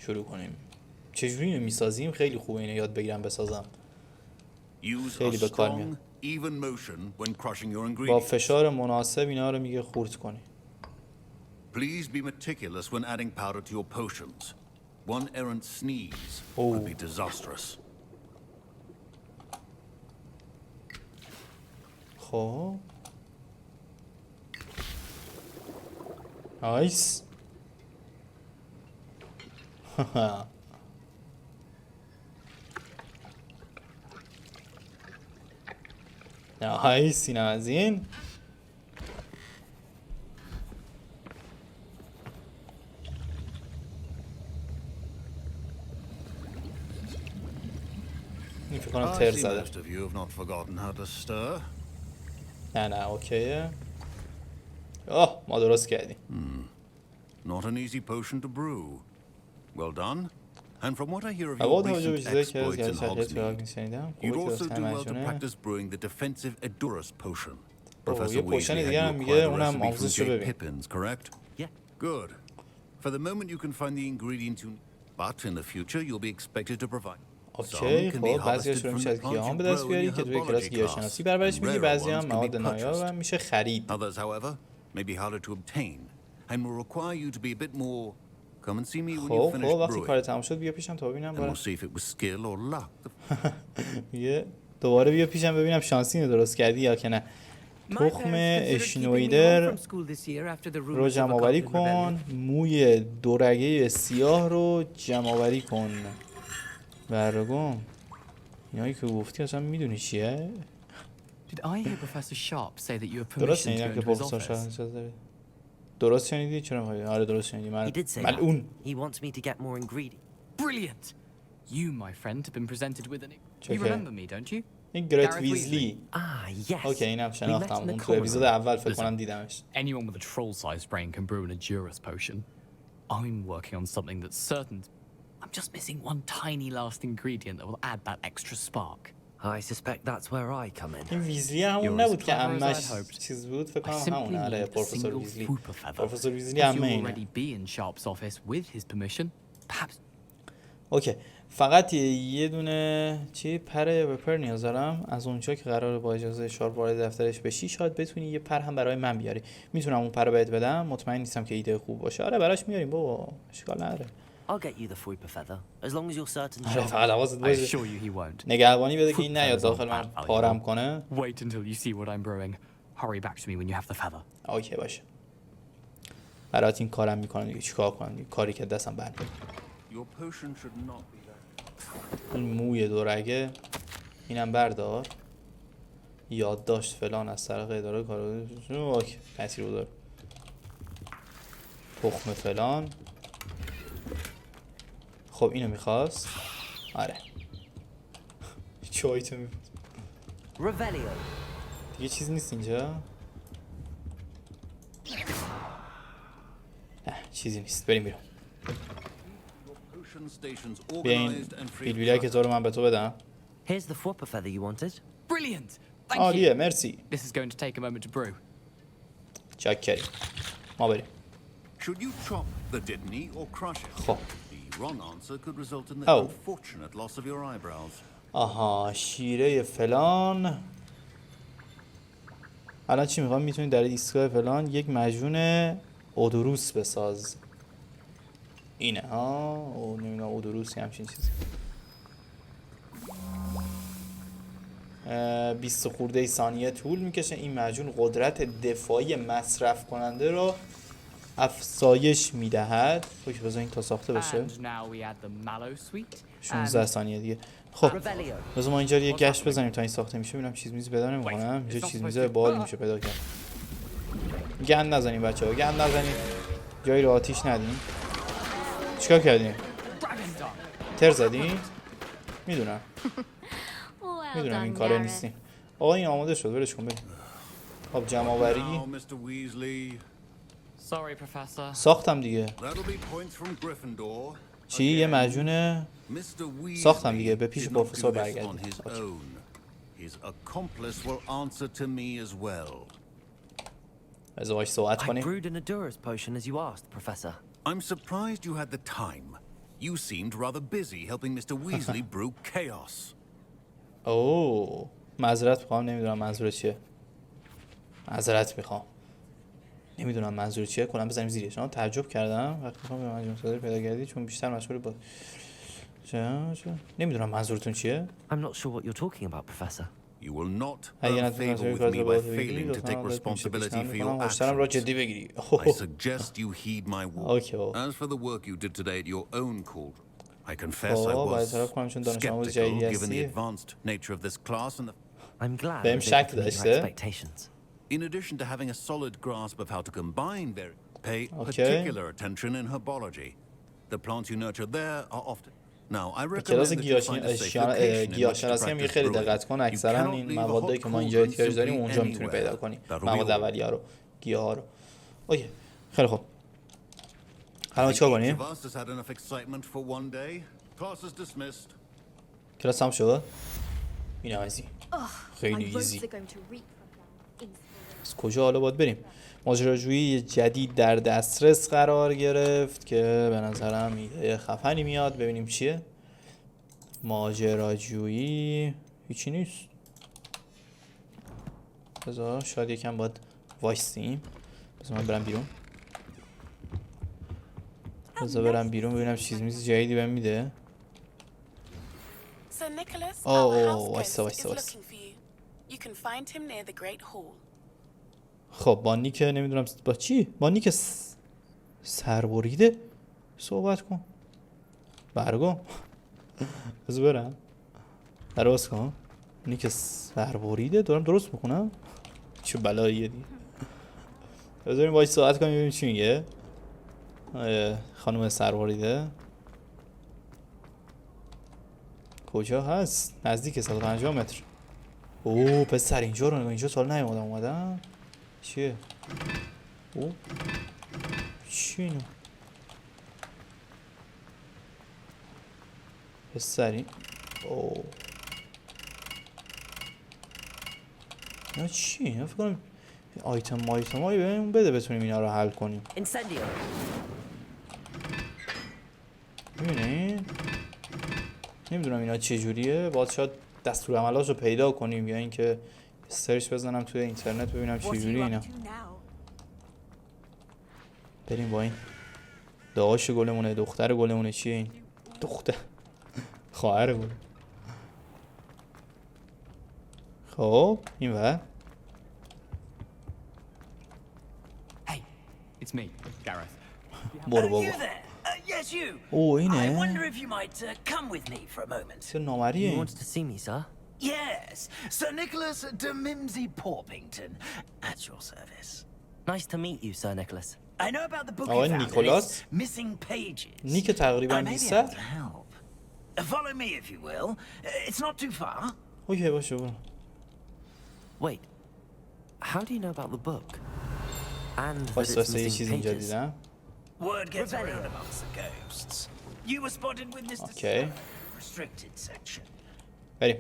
شروع کنیم. چجوری اینو میسازیم؟ خیلی خوبه اینو یاد بگیرم بسازم. خیلی به کار میاد. با فشار مناسب اینا رو میگه خورد کنی. Please be meticulous when adding powder to your potions. One errant sneeze could be disastrous. خب. نایس. نایس اینم از این. این فکر کنم تر زده. نه اوکیه. ما درست کردیم. Not an easy potion to brew. Well done. And from what I hear of your recent exploits in Hogsmeade, you'd also do well to practice brewing the defensive Edurus potion. Professor Weasley had you acquire the recipe from Jade Pippin's, correct? Yeah. Good. For the moment you can find the ingredients you need, but in the future you'll be expected to provide. اوکی خب بعضی‌هاش رو میشه از گیاهان به دست بیاری که توی کلاس گیاهشناسی پرورش میدی، بعضی هم مواد نایاب هم میشه خرید. Others, however, may be harder to obtain and will require you to be a bit more. Come and see me when you finish وقتی brewing. کار تموم شد بیا پیشم تا ببینم. And we'll see if it was skill or luck. یه دوباره بیا پیشم ببینم شانسی رو درست کردی یا که نه. تخم اشنویدر رو جمع آوری کن. موی دورگه سیاه رو جمع آوری کن. برگم اینایی که گفتی اصلا میدونی چیه؟ Did I hear Professor Sharp say that you have درست permission to go شنیدم که into his پروفسور office? شارپ اجازه داره. درست شنیدی؟ چرا می‌خوای؟ آره درست شنیدی. ملعون. He wants me to get more ingredients. Brilliant. You, my friend, have been presented with an. You remember me, don't you? این گرت ویزلی. Yes. اوکی اینم شناختم. اون تو اپیزود اول فکر کنم دیدمش. Anyone with a troll-sized brain can brew an Edurus potion. I'm working on something that's certain. I'm just missing one tiny last ingredient that will add that extra spark. I suspect that's where I come in. این ویزلی همون نبود که عمش چیز بود فکر کنم همون. آره پروفسور ویزلی. پروفسور ویزلی عمه اینه. اوکی فقط یه دونه چی پر وپر نیاز دارم. از اونجا که قراره با اجازه شارپ وارد دفترش بشی شاید بتونی یه پر هم برای من بیاری. میتونم اون پر رو بهت بدم؟ مطمئن نیستم که ایده خوب باشه. آره براش میاریم بابا اشکال نداره. I'll get you the Fuipa feather as long as you're certain. فقط حواست باشه. I assure you he won't. نگهبانی بده که این نیاد داخل من پارم کنه. Wait until you see what I'm brewing. Hurry back to me when you have the feather. اوکی باشه. برات این کارم میکنم دیگه چیکار کنم؟ کاری که دستم بند. این موی دورگه اینم بردار. یادداشت فلان از طریق اداره کار. اوکی تاثیر داره. تخم فلان. خب اینو میخواست. آره. چای تو میخواست. دیگه چیز نیست اینجا. نه چیزی نیست. بریم بیرون. بیاین بیلبیلایی که تو رو من به تو بدم. Here's the Fuipa feather you wanted. Brilliant. Thank you. عالیه مرسی. This is going to take a moment to brew. چاکری. ما بریم. Should you chop the Dittany or crush it? خب. The wrong answer could result in the unfortunate loss of your eyebrows. آها شیره فلان. الان چی میخوام؟ میتونی در ایستگاه فلان یک مجون اودوروس بساز. اینه ها او نمیدونم اودوروس همچین چیزی. 20 خورده ثانیه طول میکشه. این مجون قدرت دفاعی مصرف کننده رو افزایش میدهد. اوکی بذارین تا ساخته بشه. 16 ثانیه دیگه. خب بذار ما اینجا یه گشت بزنیم تا این ساخته میشه ببینم چیز میز پیدا نمی‌کنم. اینجا چیز میز باحال میشه پیدا کرد. گند نزنیم بچه‌ها، گند نزنیم. جایی رو آتیش ندیم. چیکار کردیم؟ تر زدیم؟ میدونم این کاره نیستیم. آقا این آماده شد، ولش کن بریم. خب جمع آوری ساختم دیگه. چی؟ یه مجون ساختم دیگه. به پیش پروفسور برگردیم. ازدواج صحبت کنیم. I brewed an Endurance potion as you asked, Professor. I'm surprised you had the time. You seemed rather busy helping Mr. Weasley brew chaos. اوه معذرت میخوام، نمیدونم منظور چیه. معذرت میخوام، نمیدونم منظور چیه. کنم بزنیم زیرش. من تعجب کردم وقتی میخوام به مجموعه صادر پیدا کردی چون بیشتر مشغول با نمیدونم منظورتون چیه. I'm not sure what you're talking about, Professor. You will not have favor with me by failing to take responsibility for your actions. I suggest you heed my warning. As for the work you did today at your own cauldron, I confess I was skeptical given the advanced nature of this class and the... I'm glad they met your expectations. In addition to having a solid grasp of how to combine their... Pay particular attention in herbology. The plants you nurture there are often... کلاس گیاهشناسی هم یه خیلی دقت کن. اکثرا این موادایی که ما اینجا احتیاج داریم اونجا میتونی پیدا کنی. مواد اولیه رو، گیاها رو. اوکی خیلی خوب. حالا چیکار کنیم؟ کلاس هم شد. این ایزی. خیلی ایزی. از کجا حالا باید بریم؟ ماجراجویی جدید در دسترس قرار گرفت که به نظرم ایده خفنی میاد. ببینیم چیه. ماجراجویی هیچی نیست. بذار شاید یکم باید وایسیم. بذار من برم بیرون. ببینم چیز میز جدیدی بهم میده. وایسا. خب با نیک نمیدونم با چی؟ با نیک سربریده صحبت کن. برگو بذار برم درست کن. نیک سربریده دارم درست میکنم؟ چه بلاییه دیگه. بذاریم باید صحبت کنیم ببینیم چی میگه. خانم سربریده کجا هست؟ نزدیک 150 متر. اوه پسر اینجا رو نگاه. اینجا سال اومدم. چیه؟ او چی اینو؟ پسری اوه اینا چی؟ اینا فکر کنم آیتم هایی بهمون بده بتونیم اینا رو حل کنیم. میبینین؟ نمیدونم اینا چه جوریه. باید شاید دستورالعملات رو پیدا کنیم یا اینکه سرچ بزنم توی اینترنت ببینم چه جوری اینا. بریم با این داداش گلمونه، دختر گلمونه. چیه این؟ دختر خواهر گل. خب این ور. Hey, it's me, Gareth. برو بابا. Yes, you. اوه I اینه. wonder if you might come with me for a moment. چه نامریه این؟ You wanted to see me, sir? Yes, Sir Nicholas de Mimsy Porpington, at your service. Nice to meet you, Sir Nicholas. I know about the book آقای you found and نیکولاس. its missing pages. نیک تقریبا 20. Follow me if you will. It's not too far. اوکی باشه برو. Wait, how do you know about the book? And that واسه it's یه missing چیز اینجا pages? Word دیدم. gets around amongst the ghosts. You were spotted with Mr. Okay. Restricted section. بریم.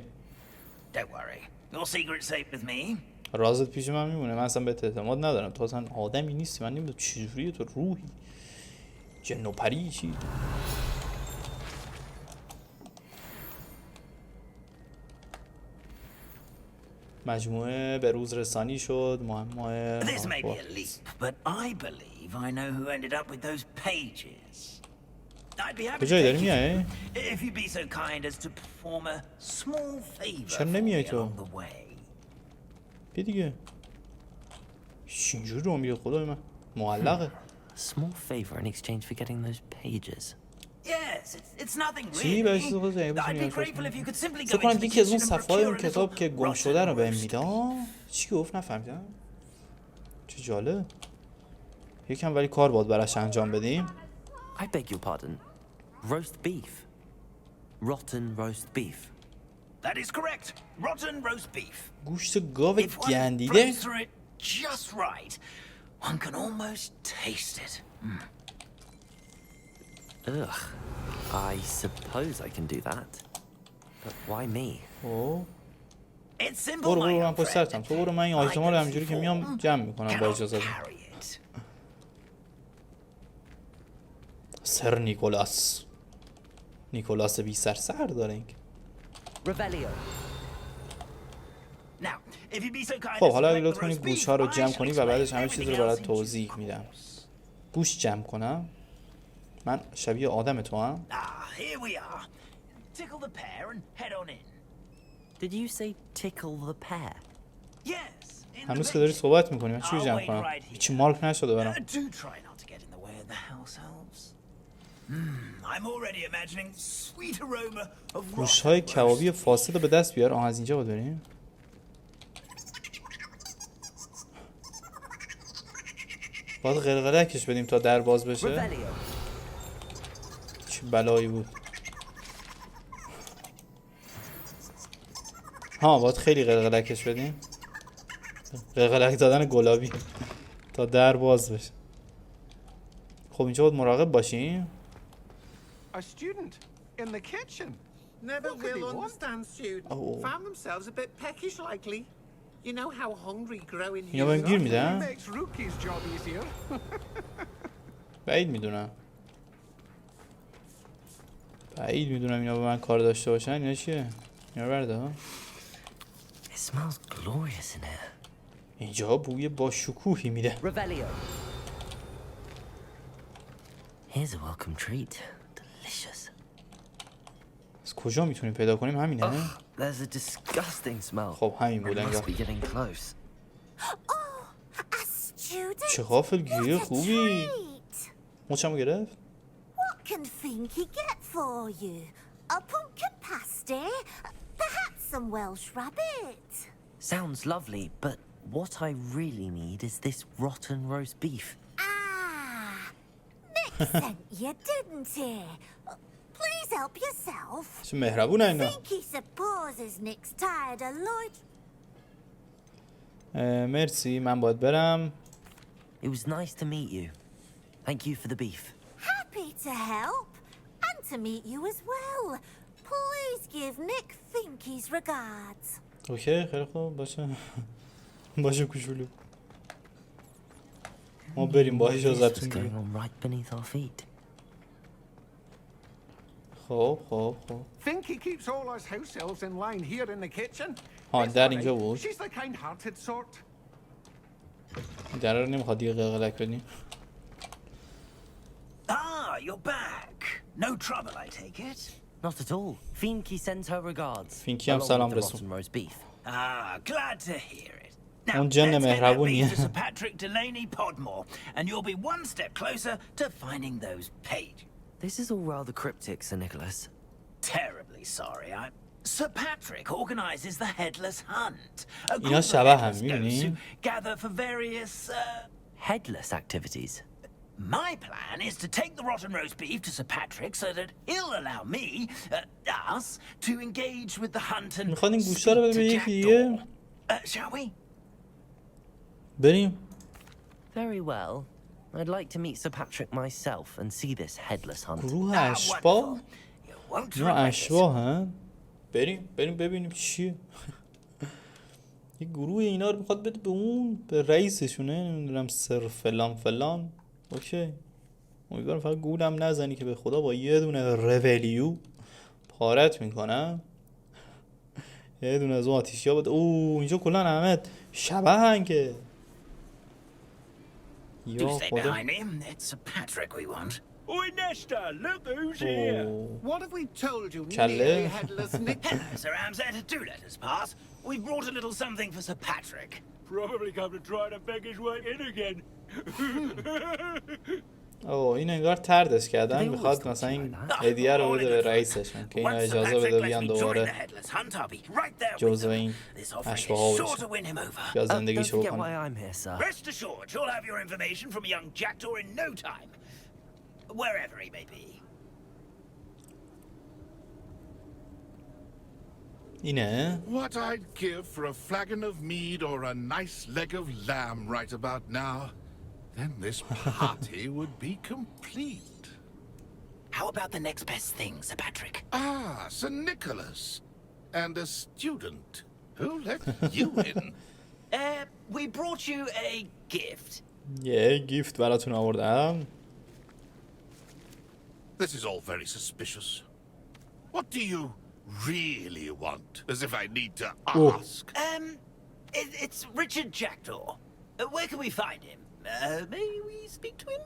Don't worry. Your secret's safe with me. رازت پیش من میمونه. من اصلا بهت اعتماد ندارم. تو اصلا آدمی نیستی. من نمیدونم چجوریه. تو روحی جن و پری چی؟ مجموعه به روز رسانی شد. معمای This may be a leap, but I believe I know who ended up with those pages. I'd be happy to کجایی داری take میای؟ you if you'd be so kind as to perform a small favor چرا for نمیای me تو؟ along the way. بیا دیگه. اینجوری رو میگه خدای من معلقه. A small favor in exchange for getting those pages. Yes, it's nothing چی بهش really. I'd be grateful if you could simply go into the یکی از اون kitchen and صفحه‌های اون procure a کتاب که little گم شده رو بهم rotten میده. چی گفت نفهمیدم. چه جالب. یکم ولی کار باید براش انجام بدیم. I beg your pardon. Roast beef. Rotten roast beef. That is correct. Rotten roast beef. گوشت گاو If one گندیده. breaks through it just right, one can almost taste it. Ugh. I suppose I can do that. But why me? It's simple, برو my من young پشت friend. سرتم. تو برو من این آیتما رو همینجوری که میام جمع میکنم با اجازه. سر نیکولاس. نیکولاس بی سر داره این. خب حالا اگه لطف کنی گوش ها رو جمع کنی و بعدش همه چیز رو برات توضیح میدم. گوش جمع کنم. من شبیه آدم تو هم. Here we are. Tickle the pear and head on in. Did you say tickle the pear? Yes. هنوز که داری صحبت میکنی من چی رو جمع کنم؟ هیچی مارک نشده برام. Do try not to get in the way of the house elves. I'm already imagining sweet aroma of گوش های کبابی فاسد رو به دست بیار. از اینجا باید بریم. باید قلقلکش بدیم تا در باز بشه. چه بلایی بود. باید خیلی قلقلکش بدیم. قلقلک دادن گلابی تا در باز بشه. خب اینجا باید مراقب باشیم. A student in the kitchen. Never will understand students. Found themselves a bit peckish likely. You know how hungry growing اینا بهم گیر میدن؟ makes Rookie's job easier. بعید میدونم اینا به من کار داشته باشن. اینا چیه؟ اینا برده ها. It smells glorious in here. اینجا بوی با شکوهی میده. Here's a welcome treat. Delicious. از کجا میتونیم پیدا کنیم؟ همینه؟ There's a disgusting smell. خب همین بود انگار. چه غافلگیری خوبی. موچمو گرفت. What can Finky get for you? A pumpkin pasty? Perhaps some Welsh rabbit? Sounds lovely, but what I really need is this rotten roast beef. Nick sent you, didn't he? Please help yourself. چه مهربونه اینا. Finky supposes Nick's tired of Lloyd. مرسی من باید برم. It was nice to meet you. Thank you for the beef. Happy to help and to meet you as well. Please give Nick Finky's regards. اوکی خیلی خوب باشه کوچولو. ما بریم با اجازهتون بریم. خب Finky keeps all us house elves in line here in the kitchen. در اینجا بود. She's the kind-hearted sort. در رو نمیخواد دیگه قلقلک بدیم. You're back. No trouble, I take it. Not at all. Finky sends her regards. Finky هم سلام رسون. Glad to hear it. اون جن مهربونیه. Sir Patrick Delaney Podmore, and you'll be one step closer to finding those pages. This is all rather cryptic, Sir Nicholas. Terribly sorry. Sir Patrick organizes the Headless Hunt. A اینا group of شبه headless هم ghosts who می‌بینی؟ gather for various Headless activities. My plan is to take the rotten roast beef to Sir Patrick so that he'll allow me, us, to engage with the hunt and میخواد این گوشتا رو بده به یکی دیگه؟ shall we? بریم. Very well. I'd like to meet Sir Patrick myself and see this headless hunt. گروه اشباح؟ اینا اشباح هن؟ بریم ببینیم چیه. یه گروه اینا رو میخواد بده به اون به رئیسشونه. نمیدونم سر فلان. اوکی. امیدوارم فقط گولم نزنی که به خدا با یه دونه رولیو پارت میکنم. یه دونه از اون آتیشی ها بود. اینجا کلان احمد شبه هن که. یا خدا. Oi, Nesta, look who's here. What have we told you, Kalle. headless Nick? Hello, Sir Ramsay. Do let us pass. We've brought a little something for Sir Patrick. Probably come to try to beg his way in again. اوه این انگار طردش کردن میخواد مثلا این هدیه رو بده به رئیسشون که اینا اجازه بده بیان دوباره جزو این اشباها بشن یا زندگیشو بکنن. Rest assured, you'll have your information from a young jackdaw in no time, wherever he may be. اینه What I'd give for a flagon of mead or a nice leg of lamb right about now. Then this party would be complete. How about the next best thing, Sir Patrick? Ah, Sir Nicholas. And a student. Who let you in? We brought you a gift. یه گیفت براتون آوردم. This is all very suspicious. What do you really want? As if I need to ask. It's Richard Jackdaw. Where can we find him? May we speak to him?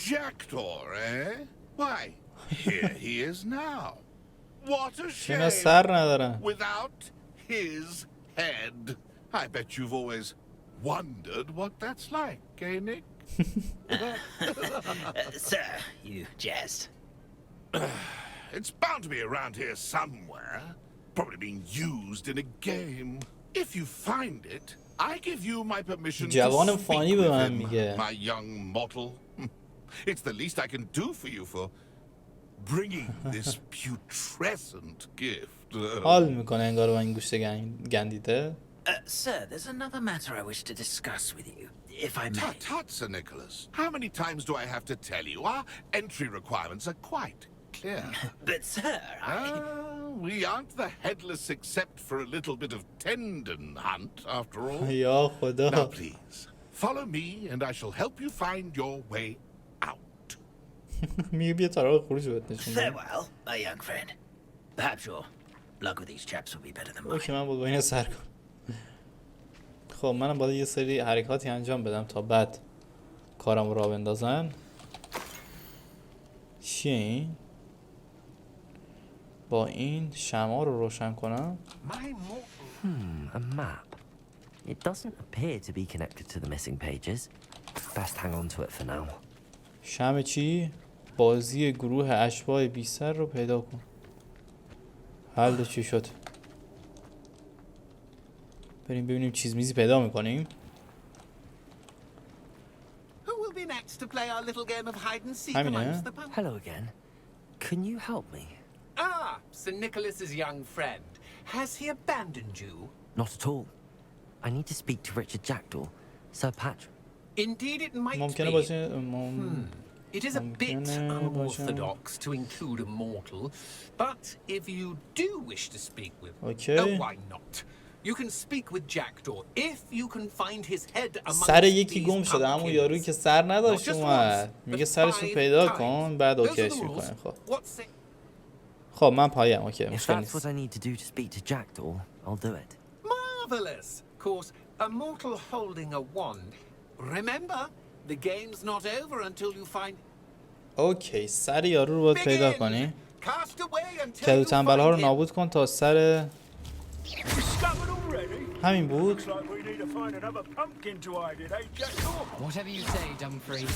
Jackdaw, eh? Why, here he is now. What a shame. Without his head. I bet you've always wondered what that's like, eh, Nick? Sir, you jest. It's bound to be around here somewhere. Probably being used in a game. If you find it, I give you my permission to speak with him, my young mortal. It's the least I can do for you for bringing this putrescent gift. حال میکنه انگار با این گوشت گندیده. Sir, there's another matter I wish to discuss with you, if I may. Tut, Sir Nicholas. How many times do I have to tell you? Our entry requirements are quite clear. But, sir, we aren't the headless except for a little bit of tendon hunt, after all. Ya Khuda. Now, please, follow me and I shall help you find your way out. Farewell, my young friend. Perhaps your luck with these chaps will be better than mine. اوکی من با این سر کنم. خب منم باید یه سری حرکاتی انجام بدم تا بعد کارم رو راه بندازن. چیه این؟ با این شمع رو روشن کنم. A map. It doesn't appear to be connected to the missing pages. Best hang on to it for now. شمع چی؟ بازی گروه اشباح بی سر رو پیدا کن. حل چی شد؟ بریم ببینیم چیز میزی پیدا میکنیم. Who will be next to play our little game of hide and seek همینه. amongst the pumpkins? Hello again. Can you help me? Ah, Sir Nicholas's young friend. Has he abandoned you? Not at all. I need to speak to Richard Jackdaw, Sir Patrick. Indeed, it might ممکنه be. باشه It is a bit unorthodox to include a mortal, but if you do wish to speak with him, why not? You can speak with Jackdaw if you can find his head amongst سر یکی گم شده همون یارویی که سر نداشت اومد میگه سرش رو پیدا کن بعد اوکیش میکنه. خب من پایم اوکی مشکل نیست. If that's what I need to do to speak to Jackdaw, I'll do it. Marvelous. Of course, a mortal holding a wand. Remember, the game's not over until you find. اوکی سر یارو رو باید پیدا کنی. کدو تنبل ها رو نابود کن تا سر همین بود. Whatever you say, Dumfries.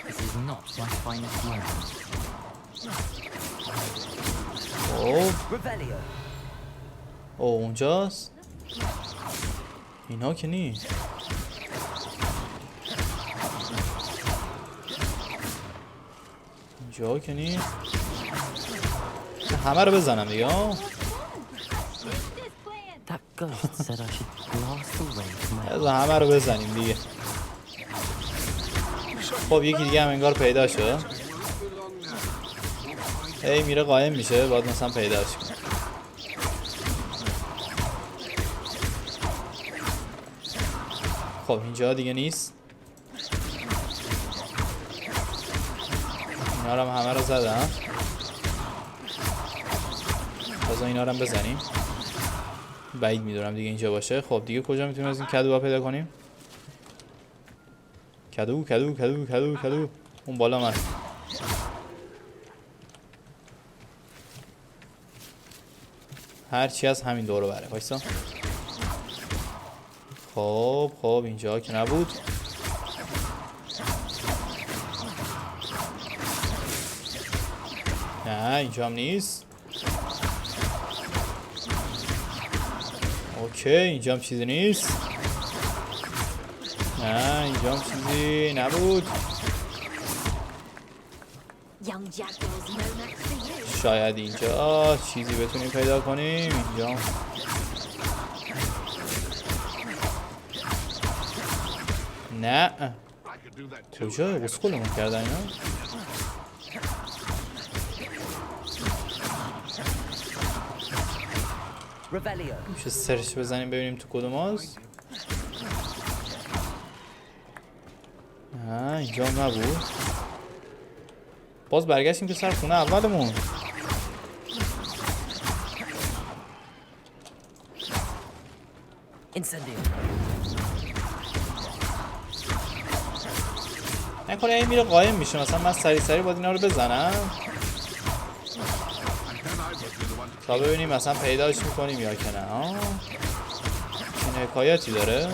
This is not my finest moment. اوه اونجاست. اینا که نیست. اینجا که نیست. همه رو بزنم دیگه. همه رو بزنیم دیگه. خب یکی دیگه هم انگار پیدا شد. هی میره قایم میشه باید مثلا پیداش کنم. خب اینجا دیگه نیست. اینا رو همه رو زدم. بازا اینا رو هم بزنیم. بعید میدونم دیگه اینجا باشه. خب دیگه کجا میتونیم از این کدو پیدا کنیم؟ کدو اون بالا من. هر چی از همین دور بره. وایسا. خب اینجا که نبود. نه اینجا هم نیست. اوکی اینجا هم چیزی نیست. نه اینجا هم چیزی نبود. شاید اینجا چیزی بتونیم پیدا کنیم. اینجا نه کجا بسکلمون کردن اینا. میشه سرچ بزنیم ببینیم تو کدوم هست. نه اینجا هم نبود. باز برگشتیم که سر خونه اولمون. نکنه این میره قایم میشه. مثلا من سری باید اینا رو بزنم تا ببینیم مثلا پیداش میکنیم یا که نه. این حکایتی داره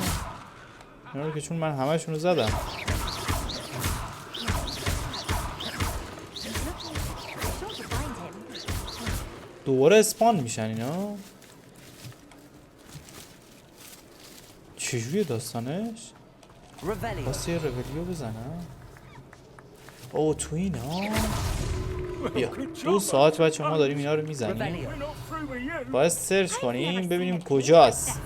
اینا رو که چون من همشون رو زدم. دوباره اسپان میشن اینا. چجوریه داستانش؟ واسه یه رولیو بزنم. او تو اینا بیا 2 ساعت بچه ما داریم اینا رو میزنیم. باید سرچ کنیم ببینیم کجاست.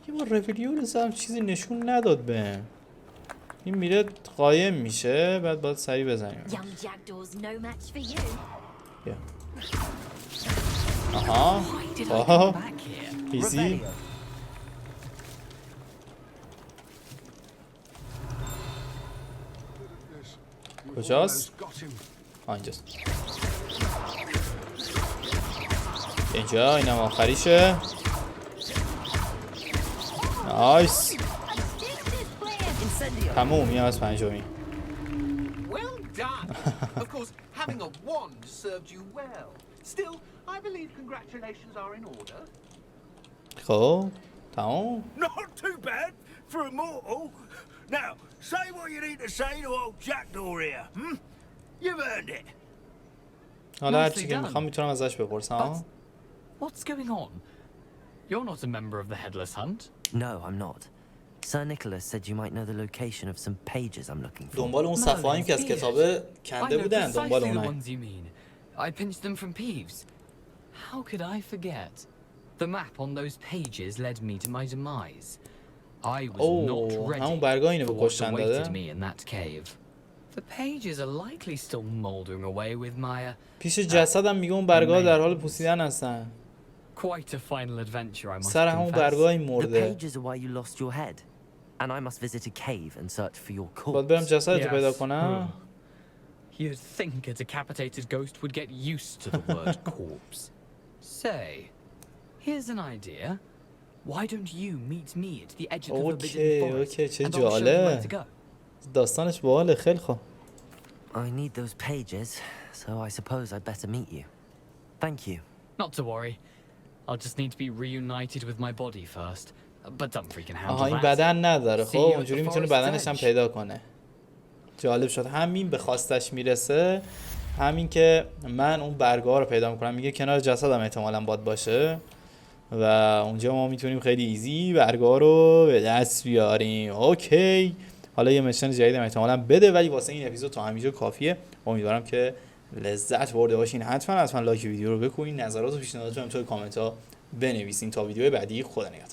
یه بار رولیو بزنم چیزی نشون نداد بهم. این میره قایم میشه بعد باید سریع بزنیم. بیا. آها ایزی. کجاست؟ اینجاست. اینجا اینم آخریشه. نایس. تموم. این از 5می. Of course, having a wand served you well. Still, I believe congratulations are in order. خب تمام. Not too bad for a mortal. Now, say what you need to say to old Jackdaw here, You've earned it. حالا هر چی که میخوام میتونم ازش بپرسم. What's going on? You're not a member of the Headless Hunt? No, I'm not. Sir Nicholas said you might know the location of some pages I'm looking for. دنبال اون صفحه‌ایم که از کتاب کنده بودن. دنبال اونها. I pinched them from Peeves. How could I forget? The map on those pages led me to my demise. I was not ready for what awaited me in that cave. The pages are likely still moldering away with my پیش جسدم میگه اون برگا در حال پوسیدن هستن. Quite a final adventure, I must سر همون برگای مرده. The pages are why you lost your head. And I must visit a cave and search for your corpse. باید برم جسدتو پیدا کنم. You'd think a decapitated ghost would get used to the word corpse. Say, here's an idea. Why don't you meet me at the edge of the forbidden forest and I'll show you where to go. داستانش باحاله خیلی خوب. I need those pages, so I suppose I'd better meet you. Thank you. Not to worry. I'll just need to be reunited with my body first. But don't freaking handle that. این بدن نداره. خب اونجوری میتونه بدنش هم پیدا کنه. جالب شد. همین به خواستش میرسه. همین که من اون برگا رو پیدا میکنم میگه کنار جسدم احتمالاً باید باشه و اونجا ما میتونیم خیلی ایزی برگا رو به دست بیاریم. اوکی. حالا یه مشن جدیدم احتمالاً بده ولی واسه این اپیزود تا همینجا کافیه. امیدوارم که لذت برده باشین. حتما لایک ویدیو رو بکنین. نظرات و پیشنهاداتتون هم توی کامنت ها بنویسین. تا ویدیو بعدی خدا نگهدار.